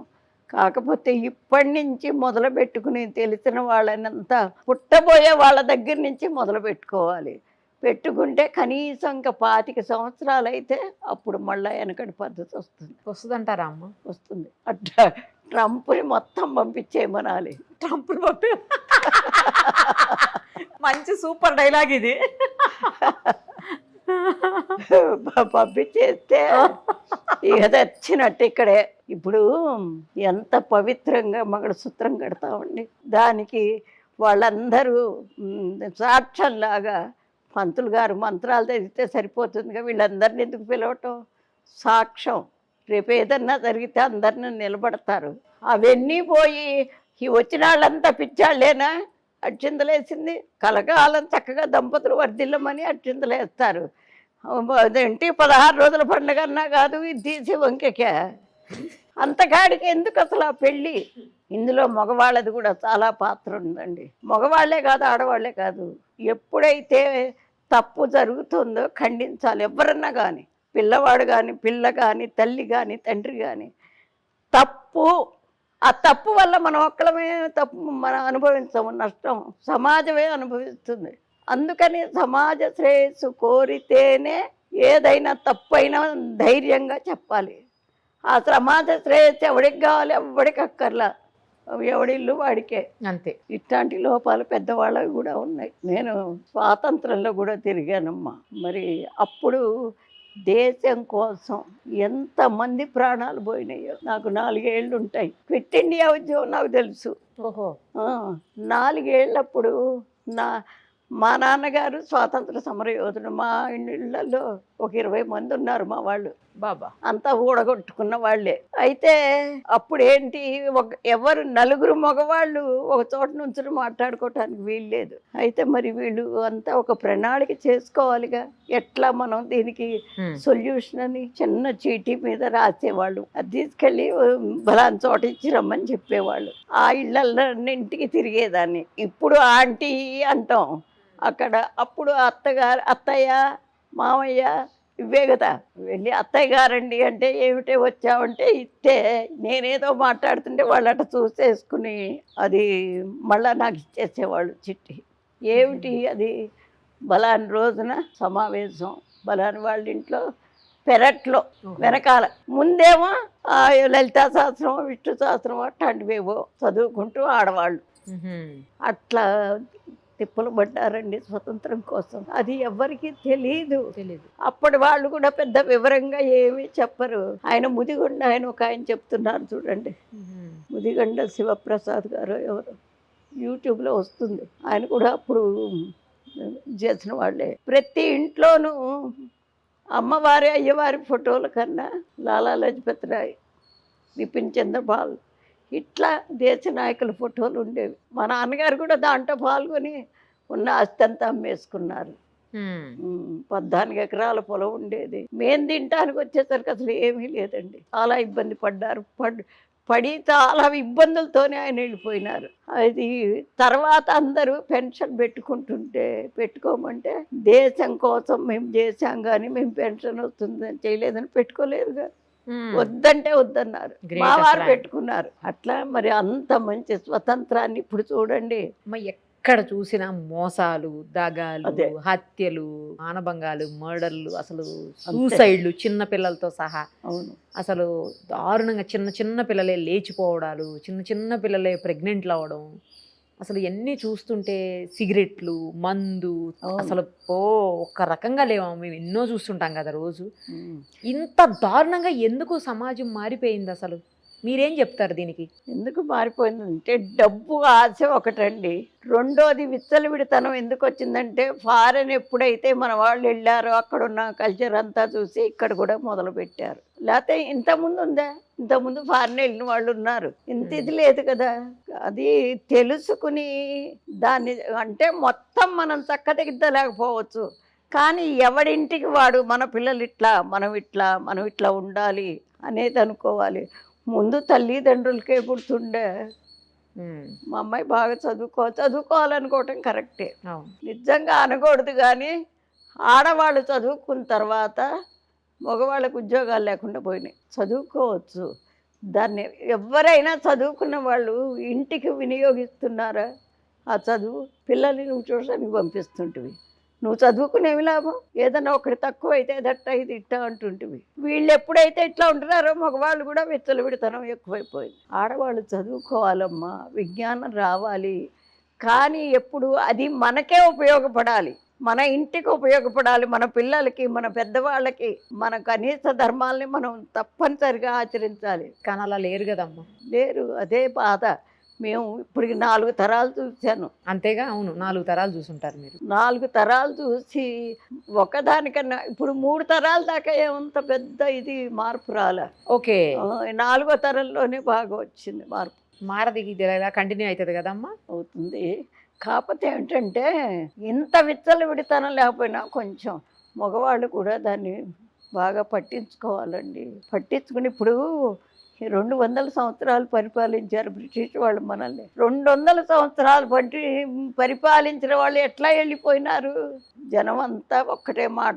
కాకపోతే ఇప్పటి నుంచి మొదలు పెట్టుకుని తెలిసిన వాళ్ళనంతా పుట్టబోయే వాళ్ళ దగ్గర నుంచి మొదలు పెట్టుకోవాలి. పెట్టుకుంటే కనీసం ఇంకా 25 సంవత్సరాలు అయితే అప్పుడు మళ్ళీ వెనకటి పద్ధతి వస్తుందంటారా అమ్మ? వస్తుంది. అట్లా ట్రంప్ని మొత్తం పంపించేయమనాలి. ట్రంప్ని మంచి సూపర్ డైలాగ్ ఇది. పంపించేస్తే ఇక తెచ్చినట్టు ఇక్కడే. ఇప్పుడు ఎంత పవిత్రంగా మంగళసూత్రం కడతామండి. దానికి వాళ్ళందరూ సాక్ష్యంలాగా పంతులు గారు మంత్రాలు చదివితే సరిపోతుందిగా, వీళ్ళందరిని ఎందుకు పిలవటం? సాక్ష్యం. రేపు ఏదన్నా జరిగితే అందరిని నిలబడతారు. అవన్నీ పోయి ఈ వచ్చిన వాళ్ళంతా పిచ్చాళ్ళేనా? అక్షింతలేసింది కలకాలం చక్కగా దంపతులు వర్ధిల్లమని అక్షింతలేస్తారు. అదేంటి 16 రోజుల పండుగ అన్నా కాదు, ఇది తీసి వంకెకే. అంతకాడికి ఎందుకు అసలు ఆ పెళ్ళి? ఇందులో మగవాళ్ళది కూడా చాలా పాత్ర ఉందండి. మగవాళ్లే కాదు, ఆడవాళ్లే కాదు. ఎప్పుడైతే తప్పు జరుగుతుందో ఖండించాలి. ఎవరన్నా కానీ, పిల్లవాడు కానీ, పిల్ల కానీ, తల్లి కానీ, తండ్రి కానీ. తప్పు, ఆ తప్పు వల్ల మనం ఒక్కలమే తప్పు మనం అనుభవించము, నష్టం సమాజమే అనుభవిస్తుంది. అందుకని సమాజ శ్రేయస్సు కోరితేనే ఏదైనా తప్పైనా ధైర్యంగా చెప్పాలి. ఆ సమాజ శ్రేయస్సు ఎవడికి కావాలి? ఎవడికి అక్కర్లా, ఎవడిల్లు వాడికే. అంతే. ఇట్లాంటి లోపాలు పెద్దవాళ్ళవి కూడా ఉన్నాయి. నేను స్వాతంత్రంలో కూడా తిరిగానమ్మా. మరి అప్పుడు దేశం కోసం ఎంతమంది ప్రాణాలు పోయినాయో నాకు 4 ఏళ్ళు ఉంటాయి. క్విట్ ఇండియా ఉద్యమం నాకు తెలుసు. 4 ఏళ్ళప్పుడు మా నాన్నగారు స్వాతంత్ర సమర యోధుడు. మా ఇళ్ళల్లో ఒక 20 మంది ఉన్నారు మా వాళ్ళు. బాబా అంతా ఊడగొట్టుకున్న వాళ్ళే. అయితే అప్పుడు ఏంటి, ఎవరు 4 మగవాళ్ళు ఒక చోట నుంచి మాట్లాడుకోవటానికి వీల్లేదు. అయితే మరి వీళ్ళు అంతా ఒక ప్రణాళిక చేసుకోవాలిగా, ఎట్లా మనం దీనికి సొల్యూషన్ అని చిన్న చీటీ మీద రాసేవాళ్ళు. అది తీసుకెళ్ళి బలాన్ చోట ఇచ్చి రమ్మని చెప్పేవాళ్ళు. ఆ ఇళ్ళన్నింటికి తిరిగేదాన్ని. ఇప్పుడు ఆంటీ అంటాం అక్కడ. అప్పుడు అత్తయ్య మామయ్య ఇవే కదా. వెళ్ళి అత్తయ్య గారండి అంటే ఏమిటే వచ్చావంటే ఇస్తే నేనేదో మాట్లాడుతుంటే వాళ్ళు అట్లా చూసేసుకుని అది మళ్ళా నాకు ఇచ్చేసేవాళ్ళు చిట్టి. ఏమిటి అది? బలాని రోజున సమావేశం, బలాని వాళ్ళ ఇంట్లో పెరట్లో వెనకాల. ముందేమో లలితా శాస్త్రం, విష్ణు శాస్త్రం అట్లాంటివేవో చదువుకుంటూ ఆడవాళ్ళు అట్లా తిప్పలు పడ్డారండి స్వతంత్రం కోసం. అది ఎవరికి తెలీదు. అప్పటి వాళ్ళు కూడా పెద్ద వివరంగా ఏమీ చెప్పరు. ఆయన ముదిగొండ, ఆయన ఒక ఆయన చెప్తున్నారు చూడండి, ముదిగొండ శివప్రసాద్ గారు ఎవరు, యూట్యూబ్లో వస్తుంది. ఆయన కూడా అప్పుడు చేసిన వాళ్ళే. ప్రతి ఇంట్లోనూ అమ్మవారి అయ్యవారి ఫోటోల కన్నా లాలా లజపతి రాయ్, బిపిన్ చంద్రపాల్ ఇట్లా దేశ నాయకుల ఫోటోలు ఉండేవి. మా నాన్నగారు కూడా దాంట్లో పాల్గొని ఉన్న ఆస్తి అంతా అమ్మేసుకున్నారు. 14 ఎకరాల పొలం ఉండేది. మేము తినటానికి వచ్చేసరికి అసలు ఏమీ లేదండి. చాలా ఇబ్బంది పడ్డారు. పడి చాలా ఇబ్బందులతోనే ఆయన వెళ్ళిపోయినారు. అది తర్వాత అందరూ పెన్షన్ పెట్టుకోమంటే దేశం కోసం మేము చేశాం కానీ మేము పెన్షన్ వస్తుందని చేయలేదని పెట్టుకోలేదుగా. వద్దంటే వద్దన్నారు. మా వారు పెట్టుకున్నారు. అట్లా మరి అంత మంచి స్వతంత్రాన్ని ఇప్పుడు చూడండి. ఎక్కడ చూసినా మోసాలు, దగాలు, హత్యలు, మానభంగాలు, మర్డర్లు, అసలు సూసైడ్లు చిన్న పిల్లలతో సహా. అవును, అసలు దారుణంగా చిన్న చిన్న పిల్లలే లేచిపోవడాలు, చిన్న చిన్న పిల్లలే ప్రెగ్నెంట్లు అవ్వడం. అసలు ఎన్ని చూస్తుంటే సిగరెట్లు, మందు, అసలు ఒక్క రకంగా లేవా? మేము ఎన్నో చూస్తుంటాం కదా రోజు. ఇంత దారుణంగా ఎందుకు సమాజం మారిపోయింది అసలు? మీరేం చెప్తారు దీనికి? ఎందుకు మారిపోయిందంటే డబ్బు ఆశ ఒకటండి. రెండోది విచ్చలవిడితనం ఎందుకు వచ్చిందంటే ఫారెన్ ఎప్పుడైతే మన వాళ్ళు వెళ్ళారో అక్కడున్న కల్చర్ అంతా చూసి ఇక్కడ కూడా మొదలు పెట్టారు. లేకపోతే ఇంతకుముందు ఉందా? ఇంతకుముందు ఫారెన్ వెళ్ళిన వాళ్ళు ఉన్నారు, ఇంత ఇది లేదు కదా. అది తెలుసుకుని దాన్ని అంటే మొత్తం మనం చక్కదిద్దలేకపోవచ్చు, కానీ ఎవడింటికి వాడు మన పిల్లలు ఇట్లా మనం ఇట్లా ఉండాలి అనేది అనుకోవాలి. ముందు తల్లిదండ్రులకే గుర్తుండే మా అమ్మాయి బాగా చదువుకోవాలనుకోవటం కరెక్టే, నిజంగా అనకూడదు. కానీ ఆడవాళ్ళు చదువుకున్న తర్వాత మగవాళ్ళకు ఉద్యోగాలు లేకుండా పోయినాయి. చదువుకోవచ్చు, దాన్ని ఎవరైనా చదువుకున్న వాళ్ళు ఇంటికి వినియోగిస్తున్నారా? ఆ చదువు పిల్లల్ని నువ్వు ట్యూషన్కి పంపిస్తుంటివి, నువ్వు చదువుకునేవి లాభం. ఏదన్నా ఒకటి తక్కువ అయితే దట్ట ఇది ఇట్ట అంటుంటివి. వీళ్ళు ఎప్పుడైతే ఇట్లా ఉంటున్నారో మగవాళ్ళు కూడా విచ్చలవిడితనం ఎక్కువైపోయింది. ఆడవాళ్ళు చదువుకోవాలమ్మా, విజ్ఞానం రావాలి, కానీ ఎప్పుడు అది మనకే ఉపయోగపడాలి, మన ఇంటికి ఉపయోగపడాలి, మన పిల్లలకి, మన పెద్దవాళ్ళకి, మన కనీస ధర్మాలని మనం తప్పనిసరిగా ఆచరించాలి. కానీ అలా లేరు కదమ్మా. లేరు, అదే బాధ. మేము ఇప్పుడు 4 తరాలు చూశాను. అంతేగా? అవును, 4 తరాలు చూసుంటారు మీరు. 4 తరాలు చూసి ఒకదానికన్నా ఇప్పుడు 3 తరాల దాకా ఏమంత పెద్ద ఇది మార్పు రాలే. ఓకే, 4వ తరంలోనే బాగా వచ్చింది మార్పు. మారది, ఇది ఇలా కంటిన్యూ అవుతుంది కదమ్మా? అవుతుంది. కాకపోతే ఏంటంటే ఇంత విచ్చలవిడితనం లేకపోయినా కొంచెం మగవాళ్ళు కూడా దాన్ని బాగా పట్టించుకోవాలండి. పట్టించుకుని ఇప్పుడు 200 సంవత్సరాలు పరిపాలించారు బ్రిటిష్ వాళ్ళు మనల్ని. 200 సంవత్సరాలు పరిపాలించిన వాళ్ళు ఎట్లా వెళ్ళిపోయినారు? జనం అంతా ఒక్కటే మాట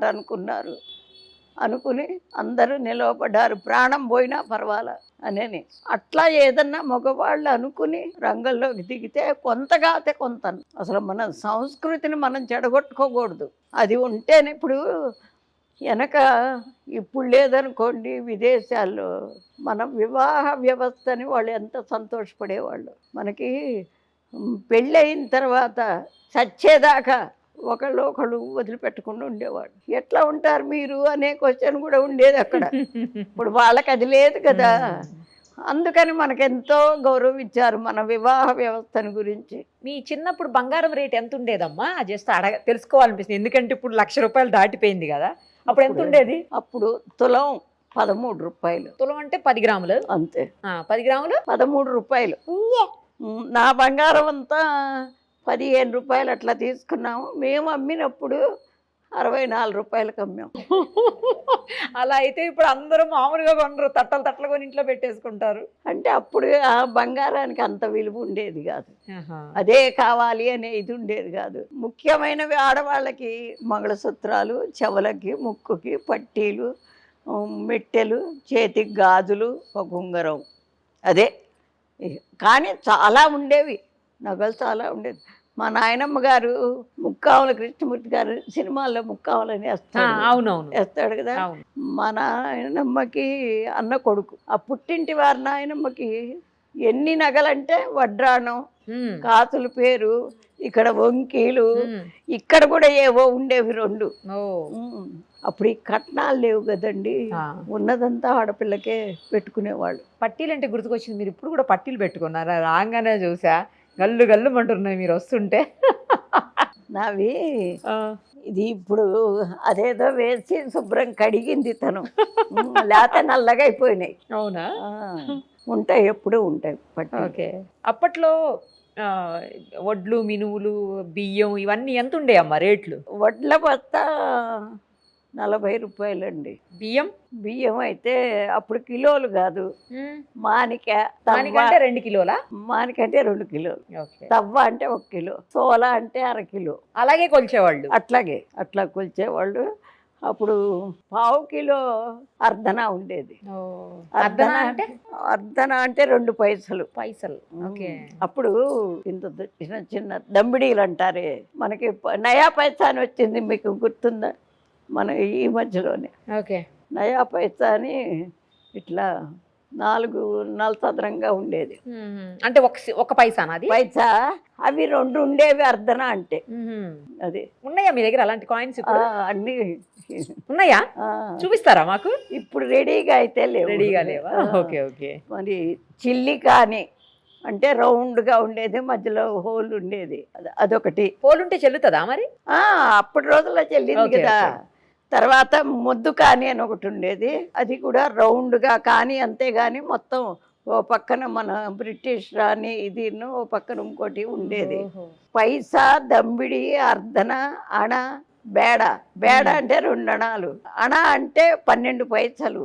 అనుకుని అందరూ నిలవబడ్డారు, ప్రాణం పోయినా పర్వాలా అనేని. అట్లా ఏదన్నా మగవాళ్ళు అనుకుని రంగంలోకి దిగితే కొంతగాతే కొంత. అసలు మన సంస్కృతిని మనం చెడగొట్టుకోకూడదు. అది ఉంటేనే ఇప్పుడు వెనక ఇప్పుడు లేదనుకోండి, విదేశాల్లో మన వివాహ వ్యవస్థని వాళ్ళు ఎంత సంతోషపడేవాళ్ళు. మనకి పెళ్ళయిన తర్వాత చచ్చేదాకా ఒకళ్ళు వదిలిపెట్టకుండా ఉండేవాడు. ఎట్లా ఉంటారు మీరు అనే క్వశ్చన్ కూడా ఉండేది అక్కడ. ఇప్పుడు వాళ్ళకి అది లేదు కదా, అందుకని మనకెంతో గౌరవం ఇచ్చారు మన వివాహ వ్యవస్థను గురించి. మీ చిన్నప్పుడు బంగారం రేట్ ఎంత ఉండేదమ్మా? జస్ట్ తెలుసుకోవాలనిపిస్తుంది, ఎందుకంటే ఇప్పుడు ₹1,00,000 దాటిపోయింది కదా. అప్పుడు ఎంత ఉండేది? అప్పుడు తులం 13 రూపాయలు. తులం అంటే 10 గ్రాములు అంతే. 10 గ్రాములు 13 రూపాయలు. నా బంగారం అంతా 15 రూపాయలు అట్లా తీసుకున్నాము. మేము అమ్మినప్పుడు 64 రూపాయలకు అమ్మాం. అలా అయితే ఇప్పుడు అందరూ మామూలుగా కొనరు, తట్టలు కొని ఇంట్లో పెట్టేసుకుంటారు. అంటే అప్పుడు ఆ బంగారానికి అంత విలువ ఉండేది కాదు, అదే కావాలి అనే ఇది ఉండేది కాదు. ముఖ్యమైనవి ఆడవాళ్ళకి మంగళసూత్రాలు, చెవులకి, ముక్కుకి పట్టీలు, మెట్టెలు, చేతికి గాజులు, ఒక ఉంగరం, అదే. కానీ చాలా ఉండేవి, నగలు చాలా ఉండేది. మా నాయనమ్మ గారు ముక్కావుల కృష్ణమూర్తి గారు సినిమాల్లో ముక్కావులని వేస్తాడు కదా. మా నాయనమ్మకి అన్న కొడుకు, ఆ పుట్టింటి వారి నాయనమ్మకి ఎన్ని నగలంటే వడ్రాణం, కాసుల పేరు, ఇక్కడ వంకీలు, ఇక్కడ కూడా ఏవో ఉండేవి 2. అప్పుడు ఈ కట్నాలు లేవు కదండి, ఉన్నదంతా ఆడపిల్లకే పెట్టుకునేవాళ్ళు. పట్టీలు అంటే గుర్తుకొచ్చింది, మీరు ఇప్పుడు కూడా పట్టీలు పెట్టుకున్నారా? రాగానే చూసా గల్లు అంటున్నాయి మీరు వస్తుంటే. నావి ఇది ఇప్పుడు అదేదో వేసి శుభ్రం కడిగింది తను, లేత నల్లగా అయిపోయినాయి. అవునా? ఉంటాయి, ఎప్పుడూ ఉంటాయి పట్టు. ఓకే. అప్పట్లో వడ్లు, మినువులు, బియ్యం ఇవన్నీ ఎంత ఉండే అమ్మా రేట్లు? వడ్ల బస్తా 40 రూపాయలండి. బియ్యం అయితే అప్పుడు కిలోలు కాదు, మానిక అంటే 2 కిలోలా? మానిక అంటే 2 కిలోలు, తవ్వ అంటే 1 కిలో, సోల అంటే 1/2 కిలో. అలాగే కొలిచేవాళ్ళు? అట్లా కొలిచేవాళ్ళు. అప్పుడు పావు కిలో అర్ధన ఉండేది. అర్ధన అంటే 2 పైసలు. అప్పుడు ఇంత చిన్న దంబిడీలు అంటారే, మనకి నయా పైసా అని వచ్చింది, మీకు గుర్తుందా? మన ఈ మధ్యలోనే నయా పైసా అని ఇట్లా 4 నలసదరంగా ఉండేది. అంటే ఒక పైసానా అది? పైసా అవి 2 ఉండేవి అర్ధన అంటే. అది ఉన్నాయా మీ దగ్గర అలాంటి కాయిన్స్? అన్ని ఉన్నాయా? చూపిస్తారా మాకు? ఇప్పుడు రెడీగా అయితే లేవు. రెడీగా లేవా? Okay okay. మరి చిల్లి కానీ అంటే రౌండ్గా ఉండేది, మధ్యలో హోల్ ఉండేది, అదొకటి. హోల్ ఉంటే చెల్లుతుందా మరి? అప్పటి రోజుల్లో చెల్లింది కదా. తర్వాత ముద్దు కానీ అని ఒకటి ఉండేది, అది కూడా రౌండ్గా కానీ, అంతేగాని మొత్తం ఓ పక్కన మన బ్రిటిష్ రాణి ఇది, ఓ పక్కన ఇంకోటి ఉండేది. పైసా, దంబిడి, అర్ధన, అణ, బేడ. బేడ అంటే 2 అణాలు, అణ అంటే 12 పైసలు.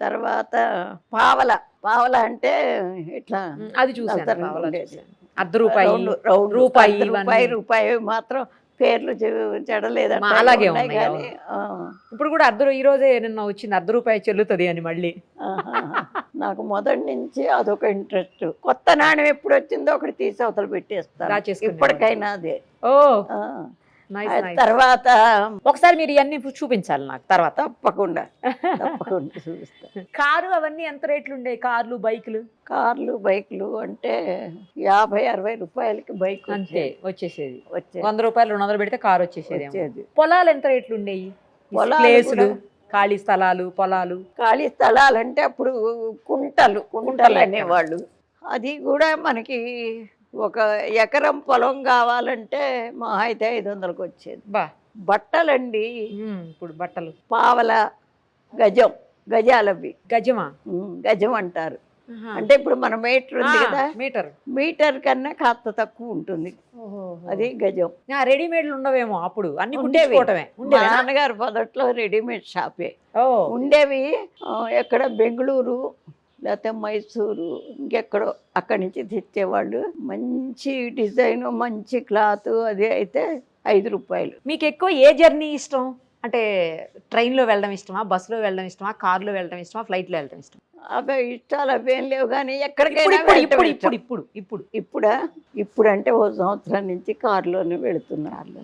తర్వాత పావల. పావల అంటే ఇట్లా అది చూసాను. రూపాయి మాత్రం పేర్లు చెడలేదంటే అలాగే ఉన్నాయి. ఇప్పుడు కూడా ఈ రోజే నిన్న వచ్చింది ₹1 చెల్లుతుంది అని మళ్ళీ. నాకు మొదటి నుంచి అదొక ఇంట్రెస్ట్. కొత్త నాణ్యం ఎప్పుడు వచ్చిందో ఒకటి తీసి అవతల పెట్టేస్తారు ఇప్పటికైనా అదే. తర్వాత ఒకసారి మీరు ఇవన్నీ చూపించాలి నాకు తర్వాత. తప్పకుండా చూపిస్తా. కారు అవన్నీ ఎంత రేట్లు ఉండే? కార్లు, బైకులు? కార్లు, బైకులు అంటే 50-60 రూపాయలకి బైక్ అంతే వచ్చేసేది. ₹100 200 పెడితే కారు వచ్చేసేది. పొలాలు ఎంత రేట్లు ఉండేవి? ప్లేసులు, ఖాళీ స్థలాలు, పొలాలు. ఖాళీ స్థలాలు అంటే అప్పుడు కుంటలు అనేవాళ్ళు. అది కూడా మనకి 1 ఎకరం పొలం కావాలంటే మా అయితే 500కి వచ్చేది. బట్టలండి ఇప్పుడు బట్టలు పావల, గజం, గజాలవి. గజమా? గజం అంటారు. అంటే ఇప్పుడు మన మీటర్ ఉంది కదా, మీటర్ కన్నా కాస్త తక్కువ ఉంటుంది, అది గజం. రెడీమేడ్లు ఉండవేమో అప్పుడు, అన్ని ఉండేవి. నాన్నగారు మొదట్లో రెడీమేడ్ షాపే ఉండేవి. ఎక్కడ బెంగళూరు లేకపోతే మైసూరు ఇంకెక్కడో అక్కడి నుంచి తెచ్చేవాళ్ళు. మంచి డిజైన్, మంచి క్లాత్, అది అయితే ₹5. మీకు ఎక్కువ ఏ జర్నీ ఇష్టం? అంటే ట్రైన్లో వెళ్ళడం ఇష్టమా, బస్సులో వెళ్ళడం ఇష్టమా, కార్లో వెళ్ళడం ఇష్టమా, ఫ్లైట్లో వెళ్ళడం ఇష్టమా? అవే ఇష్టాలు అవేం లేవు, కానీ ఎక్కడికైనా ఇప్పుడు అంటే 1 సంవత్సరం నుంచి కారులోనే వెళుతున్నారు.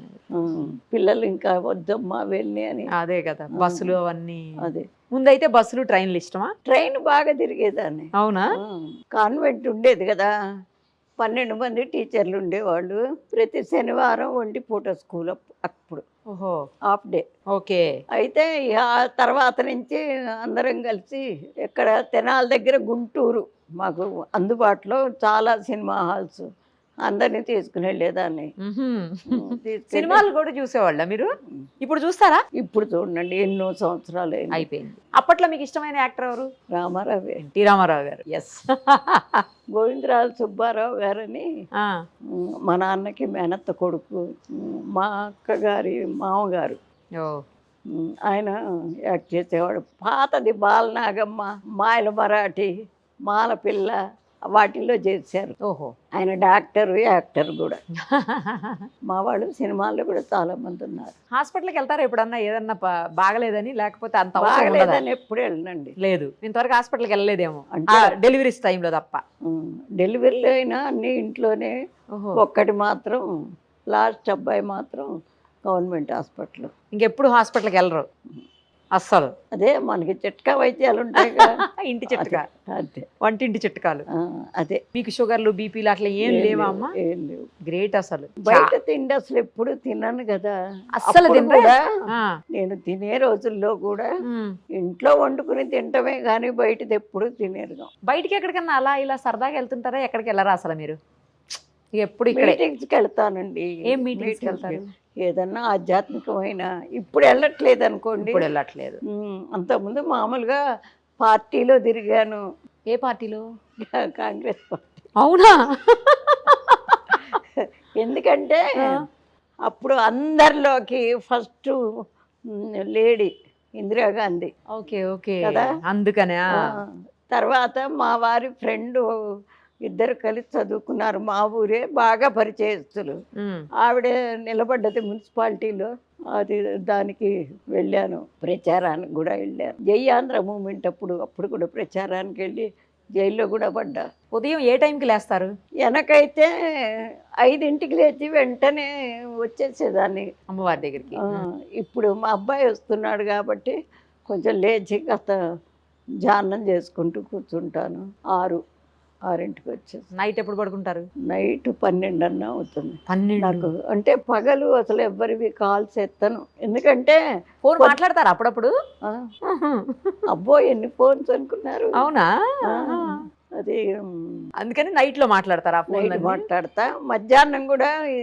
పిల్లలు ఇంకా వద్దమ్మా వెళ్ళి అని. అదే కదా, బస్సులు అవన్నీ. అదే ముందైతే బస్సులు, ట్రైన్లు ఇష్టమా? ట్రైన్ బాగా తిరిగేదాన్ని. అవునా? కాన్వెంట్ ఉండేది కదా, 12 మంది టీచర్లు ఉండేవాళ్ళు. ప్రతి శనివారం 1 పూట స్కూల్ అప్పుడు. Half day. ఓకే. అయితే తర్వాత నుంచి అందరం కలిసి ఎక్కడ తెనాలి దగ్గర గుంటూరు మాకు అందుబాటులో చాలా సినిమా హాల్స్, అందరినీ తీసుకుని వెళ్ళేదాన్ని. సినిమాలు కూడా చూసేవాళ్ళ మీరు? ఇప్పుడు చూస్తారా? ఇప్పుడు చూడండి, ఎన్నో సంవత్సరాలు అయిపోయింది. అప్పట్లో మీకు ఇష్టమైన యాక్టర్ ఎవరు? రామారావు. ఎన్టీ రామారావు గారు. ఎస్. గోవిందరాజు సుబ్బారావు గారని మా నాన్నకి మేనత్త కొడుకు, మా అక్కగారి మామగారు. ఆయన యాక్ట్ చేసేవాడు. పాతది బాలనాగమ్మ, మాయల మరాఠీ, మాలపిల్ల, వాటిల్లో చేశారు. ఆయన డాక్టర్, యాక్టర్ కూడా. మా వాళ్ళు సినిమాల్లో కూడా చాలా మంది ఉన్నారు. హాస్పిటల్కి వెళ్తారా ఎప్పుడన్నా? ఏదన్నా బాగలేదని, లేకపోతే అంత బాగలేదని ఎప్పుడు వెళ్ళనండి. లేదు, ఇంతవరకు హాస్పిటల్కి వెళ్ళలేదేమో, డెలివరీస్ టైంలో తప్ప. డెలివరీలో అయినా అన్ని ఇంట్లోనే. ఒక్కటి మాత్రం లాస్ట్ అబ్బాయి మాత్రం గవర్నమెంట్ హాస్పిటల్. ఇంకెప్పుడు హాస్పిటల్కి వెళ్ళరు అస్సలు? అదే మనకి చిట్కా వైద్యాలు ఉంటాయి, ఇంటి చిట్కా, అదే వంటింటి చిట్కాలు. అదే. మీకు షుగర్లు, బీపీలు అట్లా ఏం లేవా అమ్మా? ఏం లేవు. గ్రేట్. అసలు బయట తిండి అసలు ఎప్పుడు తిన్నాను కదా, అస్సలు నేను తినే రోజుల్లో కూడా ఇంట్లో వండుకుని తింటమే కానీ బయటది ఎప్పుడు తినేరు. బయటికి ఎక్కడికన్నా అలా ఇలా సరదాగా వెళ్తుంటారా? ఎక్కడికి వెళ్ళరా అసలు మీరు? ఎప్పుడు మీటింగ్స్కి వెళ్తానండి. ఏం మీటింగ్స్కి వెళ్తారు? ఏదన్నా ఆధ్యాత్మికమైన. ఇప్పుడు వెళ్ళట్లేదు అనుకోండి. ఇప్పుడు వెళ్ళట్లేదు. అంతకుముందు మామూలుగా పార్టీలో తిరిగాను. ఏ పార్టీలో? కాంగ్రెస్ పార్టీ. అవునా? ఎందుకంటే అప్పుడు అందరిలోకి first lady Indira Gandhi. Okay okay కదా, అందుకనే. తర్వాత మా వారి ఫ్రెండ్ ఇద్దరు కలిసి చదువుకున్నారు, మా ఊరే, బాగా పరిచయస్తులు. ఆవిడ నిలబడ్డది మున్సిపాలిటీలో, అది దానికి వెళ్ళాను. ప్రచారానికి కూడా వెళ్ళాను. జై ఆంధ్ర మూమెంట్ అప్పుడు కూడా ప్రచారానికి వెళ్ళి జైల్లో కూడా పడ్డా. ఉదయం ఏ టైంకి లేస్తారు? వెనకైతే 5ంటికి లేచి వెంటనే వచ్చేసేదాన్ని అమ్మవారి దగ్గరికి. ఇప్పుడు మా అబ్బాయి వస్తున్నాడు కాబట్టి కొంచెం లేచి కాస్త ధ్యానం చేసుకుంటూ కూర్చుంటాను. 6కి వచ్చేసి నైట్ ఎప్పుడు పడుకుంటారు? నైట్ 12 అన్నా అవుతుంది 12. నాకు. అంటే పగలు అసలు ఎవ్వరివి కాల్స్ ఎత్తను, ఎందుకంటే ఫోన్ మాట్లాడతారు అప్పుడప్పుడు? ఆ, అబ్బో ఎన్ని ఫోన్స్ అనుకున్నారు. అవునా? అది అందుకని నైట్ లో మాట్లాడతారా? ఫోన్ నైట్ మాట్లాడతా. మధ్యాహ్నం కూడా ఈ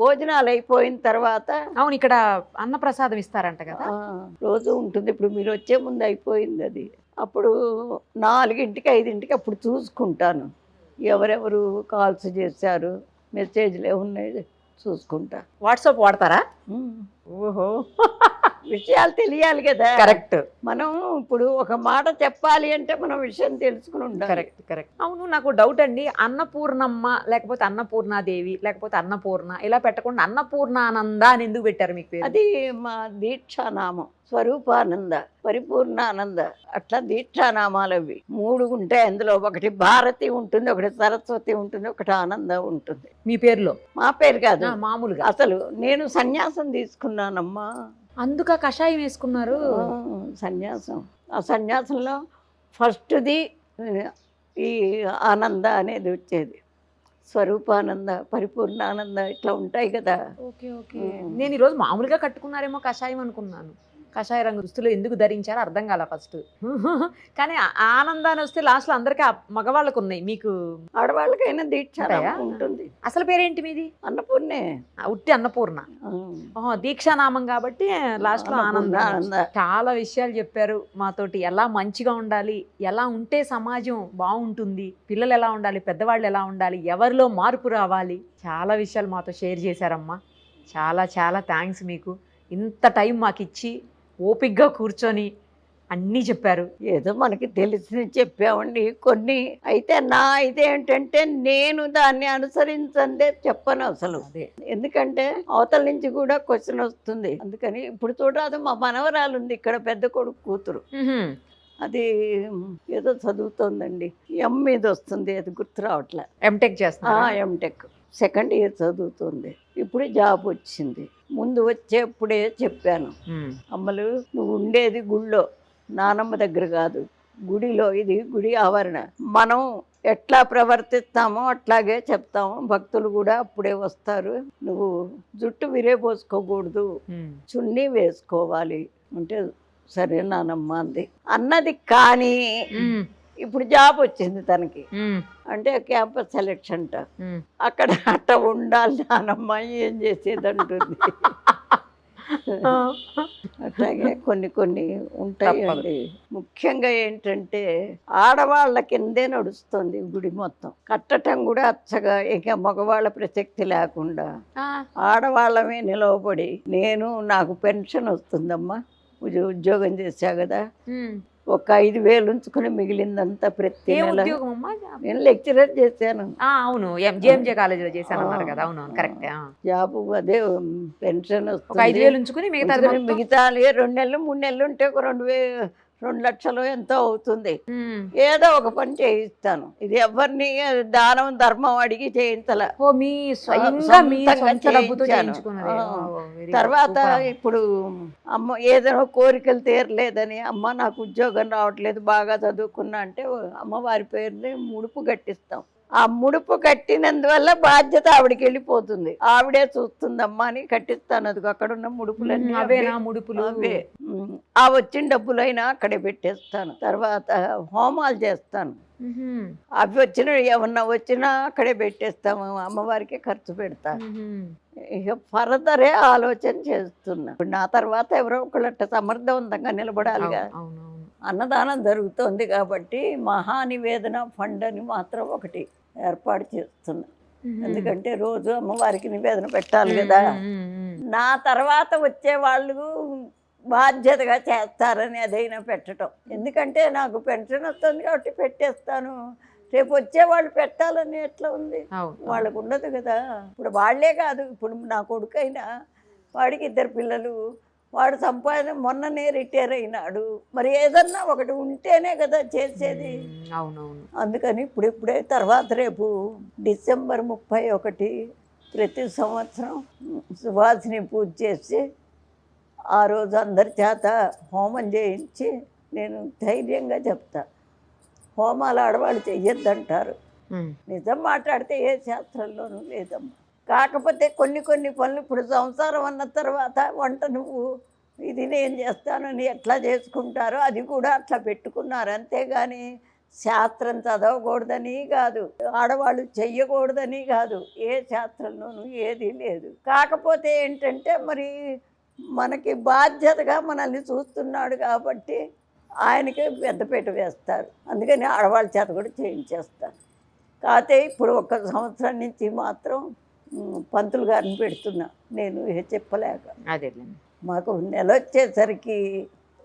భోజనాలు అయిపోయిన తర్వాత అవును, ఇక్కడ అన్నప్రసాదం ఇస్తారంట కదా? రోజు ఉంటుంది. ఇప్పుడు మీరు వచ్చే ముందు అయిపోయింది అది. అప్పుడు 4కి 5కి అప్పుడు చూసుకుంటాను ఎవరెవరు కాల్స్ చేశారు, మెసేజ్లు ఏమున్నాయి చూసుకుంటా. వాట్సాప్ వాడతారా? ఓహో, విషయాలు తెలియాలి కదా. కరెక్ట్. మనం ఇప్పుడు ఒక మాట చెప్పాలి అంటే మనం విషయం తెలుసుకుని ఉండాలి. Correct correct. అవును, నాకు డౌట్ అండి. అన్నపూర్ణమ్మ లేకపోతే అన్నపూర్ణాదేవి లేకపోతే అన్నపూర్ణ ఇలా పెట్టకుండా అన్నపూర్ణానంద అని ఎందుకు పెట్టారు మీకు పేరు? అది మా దీక్షానామం. స్వరూపానంద, పరిపూర్ణానంద, అట్లా దీక్షానామాలు అవి 3 ఉంటాయి. అందులో ఒకటి భారతి ఉంటుంది, ఒకటి సరస్వతి ఉంటుంది, ఒకటి ఆనంద ఉంటుంది. మీ పేరులో? మా పేరు కాదు, మామూలుగా. అసలు నేను సన్యాసం తీసుకున్నానమ్మా. అందుక కషాయం వేసుకున్నారు? సన్యాసం. ఆ సన్యాసంలో ఫస్ట్ది ఈ ఆనంద అనేది వచ్చేది. స్వరూపానంద, పరిపూర్ణానంద ఇట్లా ఉంటాయి కదా. Okay okay. నేను ఈరోజు మామూలుగా కట్టుకున్నారేమో కషాయం అనుకున్నాను. కషాయ రంగు దుస్తులు ఎందుకు ధరించారో అర్థం కాల ఫస్ట్. కానీ ఆనందాన్ని వస్తే లాస్ట్ లో అందరికీ మగవాళ్ళకు ఉన్నాయి, మీకు ఆడవాళ్ళకైనా దీక్ష ఉంటుంది. అసలు పేరేంటి మీది? అన్నపూర్ణే. ఉట్టి అన్నపూర్ణ. దీక్షానామం కాబట్టి లాస్ట్ లో ఆనంద. చాలా విషయాలు చెప్పారు మాతోటి. ఎలా మంచిగా ఉండాలి, ఎలా ఉంటే సమాజం బాగుంటుంది, పిల్లలు ఎలా ఉండాలి, పెద్దవాళ్ళు ఎలా ఉండాలి, ఎవరిలో మార్పు రావాలి, చాలా విషయాలు మాతో షేర్ చేశారమ్మా. చాలా చాలా థ్యాంక్స్ మీకు. ఇంత టైం మాకు ఇచ్చి ఓపిక్గా కూర్చొని అన్నీ చెప్పారు. ఏదో మనకి తెలిసి చెప్పామండి కొన్ని. అయితే నా ఇదేంటంటే నేను దాన్ని అనుసరించందే చెప్పను అసలు. ఎందుకంటే అవతల నుంచి కూడా క్వశ్చన్ వస్తుంది. అందుకని ఇప్పుడు చూడరాదు, మా మనవరాలు ఉంది ఇక్కడ, పెద్ద కొడుకు కూతురు. అది ఏదో చదువుతోందండి, మీద వస్తుంది, అది గుర్తు రావట్లే. ఎంటెక్ చేస్తా. ఎంటెక్ సెకండ్ ఇయర్ చదువుతుంది. ఇప్పుడు జాబ్ వచ్చింది. ముందు వచ్చేప్పుడే చెప్పాను, అమ్మలు నువ్వు ఉండేది గుళ్ళో, నానమ్మ దగ్గర కాదు, గుడిలో. ఇది గుడి ఆవరణ. మనం ఎట్లా ప్రవర్తిస్తామో అట్లాగే చెప్తాము. భక్తులు కూడా అప్పుడే వస్తారు. నువ్వు జుట్టు విరేపోసుకోకూడదు, చున్నీ వేసుకోవాలి అంటే సరే నానమ్మ అంది అన్నది. కానీ ఇప్పుడు జాబ్ వచ్చింది తనకి, అంటే క్యాంపస్ సెలెక్షన్ అంట. అక్కడ అట్ట ఉండాలి నానమ్మ, ఏం చేసేది అంటుంది. అట్లాగే కొన్ని ఉంటాయండి. ముఖ్యంగా ఏంటంటే ఆడవాళ్ళ కిందే నడుస్తుంది గుడి మొత్తం. కట్టడం కూడా అచ్చగా, ఇక మగవాళ్ళ ప్రసక్తి లేకుండా ఆడవాళ్ళమే నిలవబడి. నాకు పెన్షన్ వస్తుందమ్మా, ఉద్యోగం చేశా కదా, ఒక 5,000 ఉంచుకుని మిగిలిందంతా ప్రతి నెల. నేను లెక్చరర్ చేశాను. అవును, జేఎంజే కాలేజీలో చేశాను కదా. అవును కరెక్ట్. జాబ్ అదే పెన్షన్ వస్తుంది. 5,000 ఉంచుకుని మిగతా 2 నెలలు 3 నెలలు ఉంటే ఒక 2 లక్షలు ఎంతో అవుతుంది. ఏదో ఒక పని చేయిస్తాను. ఇది ఎవరిని దానం ధర్మం అడిగి చేయించాల, తర్వాత ఇప్పుడు అమ్మ ఏదైనా కోరికలు తీరలేదని, అమ్మ నాకు ఉద్యోగం రావట్లేదు, బాగా చదువుకున్నా అంటే అమ్మవారి పేరుని ముడుపు కట్టిస్తాం. ఆ ముడుపు కట్టినందువల్ల బాధ్యత ఆవిడకి వెళ్ళిపోతుంది. ఆవిడే చూస్తుందమ్మా అని కట్టిస్తాను. అది అక్కడ ఉన్న ముడుపులన్నీ అవే. ఆ వచ్చిన డబ్బులైనా అక్కడే పెట్టేస్తాను. తర్వాత హోమాలు చేస్తాను. అవి ఏమన్నా వచ్చినా అక్కడే పెట్టేస్తాము. అమ్మవారికి ఖర్చు పెడతాను. ఇక ఫర్దరే ఆలోచన చేస్తున్నా. ఇప్పుడు నా తర్వాత ఎవరో ఒకళ్ళ సమర్థవంతంగా నిలబడాలిగా. అన్నదానం జరుగుతోంది కాబట్టి మహానివేదన ఫండ్ అని మాత్రం ఒకటి ఏర్పాటు చేస్తున్నా. ఎందుకంటే రోజు అమ్మవారికి నివేదన పెట్టాలి కదా. నా తర్వాత వచ్చే వాళ్ళు బాధ్యతగా చేస్తారని అదైనా పెట్టడం. ఎందుకంటే నాకు పెన్షన్ వస్తుంది కాబట్టి పెట్టేస్తాను. రేపు వచ్చేవాళ్ళు పెట్టాలని ఎట్లా ఉంది, వాళ్ళకు ఉండదు కదా. ఇప్పుడు వాళ్ళే కాదు, ఇప్పుడు నా కొడుకైనా వాడికి 2 పిల్లలు, వాడు సంపాదన మొన్ననే రిటైర్ అయినాడు. మరి ఏదన్నా ఒకటి ఉంటేనే కదా చేసేది. అవునవును. అందుకని ఇప్పుడే తర్వాత రేపు డిసెంబర్ 31 ప్రతి సంవత్సరం సువాసిని పూజ చేసి ఆ రోజు అందరి చేత హోమం చేయించి నేను ధైర్యంగా చెప్తా, హోమాలు ఆడవాళ్ళు చెయ్యొద్దంటారు. నిజం మాట్లాడితే ఏ శాస్త్రంలోనూ లేదమ్మా. కాకపోతే కొన్ని పనులు ఇప్పుడు సంసారం అన్న తర్వాత వంట నువ్వు ఇది నేను చేస్తానని ఎట్లా చేసుకుంటారో అది కూడా అట్లా పెట్టుకున్నారు. అంతేగాని శాస్త్రం చదవకూడదని కాదు, ఆడవాళ్ళు చెయ్యకూడదని కాదు, ఏ శాస్త్రంలోనూ ఏది లేదు. కాకపోతే ఏంటంటే మరి మనకి బాధ్యతగా మనల్ని చూస్తున్నాడు కాబట్టి ఆయనకి పెద్దపీట వేస్తారు. అందుకని ఆడవాళ్ళ చేత కూడా చేయించేస్తారు. కాకపోతే ఇప్పుడు 1 సంవత్సరం నుంచి మాత్రం పంతులు గారిని పెడుతున్నా నేను చెప్పలేక. అదే మాకు నెల వచ్చేసరికి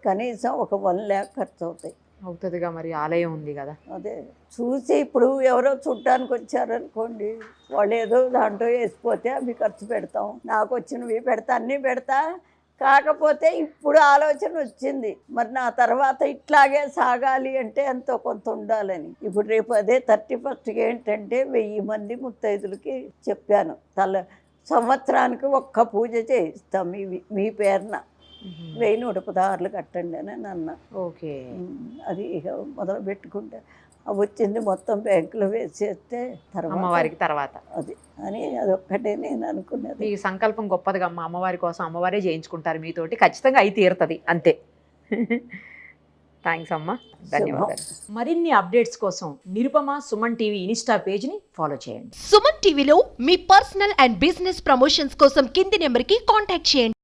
కనీసం ఒక 1 lakh ఖర్చు అవుతాయి. అవుతుందిగా, మరి ఆలయం ఉంది కదా. అదే చూసి ఇప్పుడు ఎవరో చుట్టానికి వచ్చారనుకోండి, వాళ్ళు ఏదో దాంట్లో వేసిపోతే అవి ఖర్చు పెడతాం, నాకు వచ్చినవి పెడతా, అన్నీ పెడతా. కాకపోతే ఇప్పుడు ఆలోచన వచ్చింది, మరి నా తర్వాత ఇట్లాగే సాగాలి అంటే ఎంతో కొంత ఉండాలని. ఇప్పుడు రేపు అదే 31st ఏంటంటే 1000 మంది ముత్తైదులకి చెప్పాను, సంవత్సరానికి 1 పూజ చేయిస్తాం మీ పేరున, 1116 కట్టండి అని అన్న. ఓకే, అది ఇక మొదలు పెట్టుకుంటే వచ్చింది మొత్తం బ్యాంకులో వేసేస్తే అమ్మవారికి తర్వాత అది అని అదొక్కటే నేను అనుకున్నది. మీ సంకల్పం గొప్పదిగా అమ్మ, అమ్మవారి కోసం అమ్మవారే చేయించుకుంటారు మీతోటి, ఖచ్చితంగా అయి తీరుతుంది అంతే. థ్యాంక్స్ అమ్మ, ధన్యవాదాలు. మరిన్ని అప్డేట్స్ కోసం నిరుపమ సుమన్ టీవీ ఇన్స్టా పేజ్ని ఫాలో చేయండి. సుమన్ టీవీలో మీ పర్సనల్ అండ్ బిజినెస్ ప్రమోషన్స్ కోసం కింది నెంబర్కి కాంటాక్ట్ చేయండి.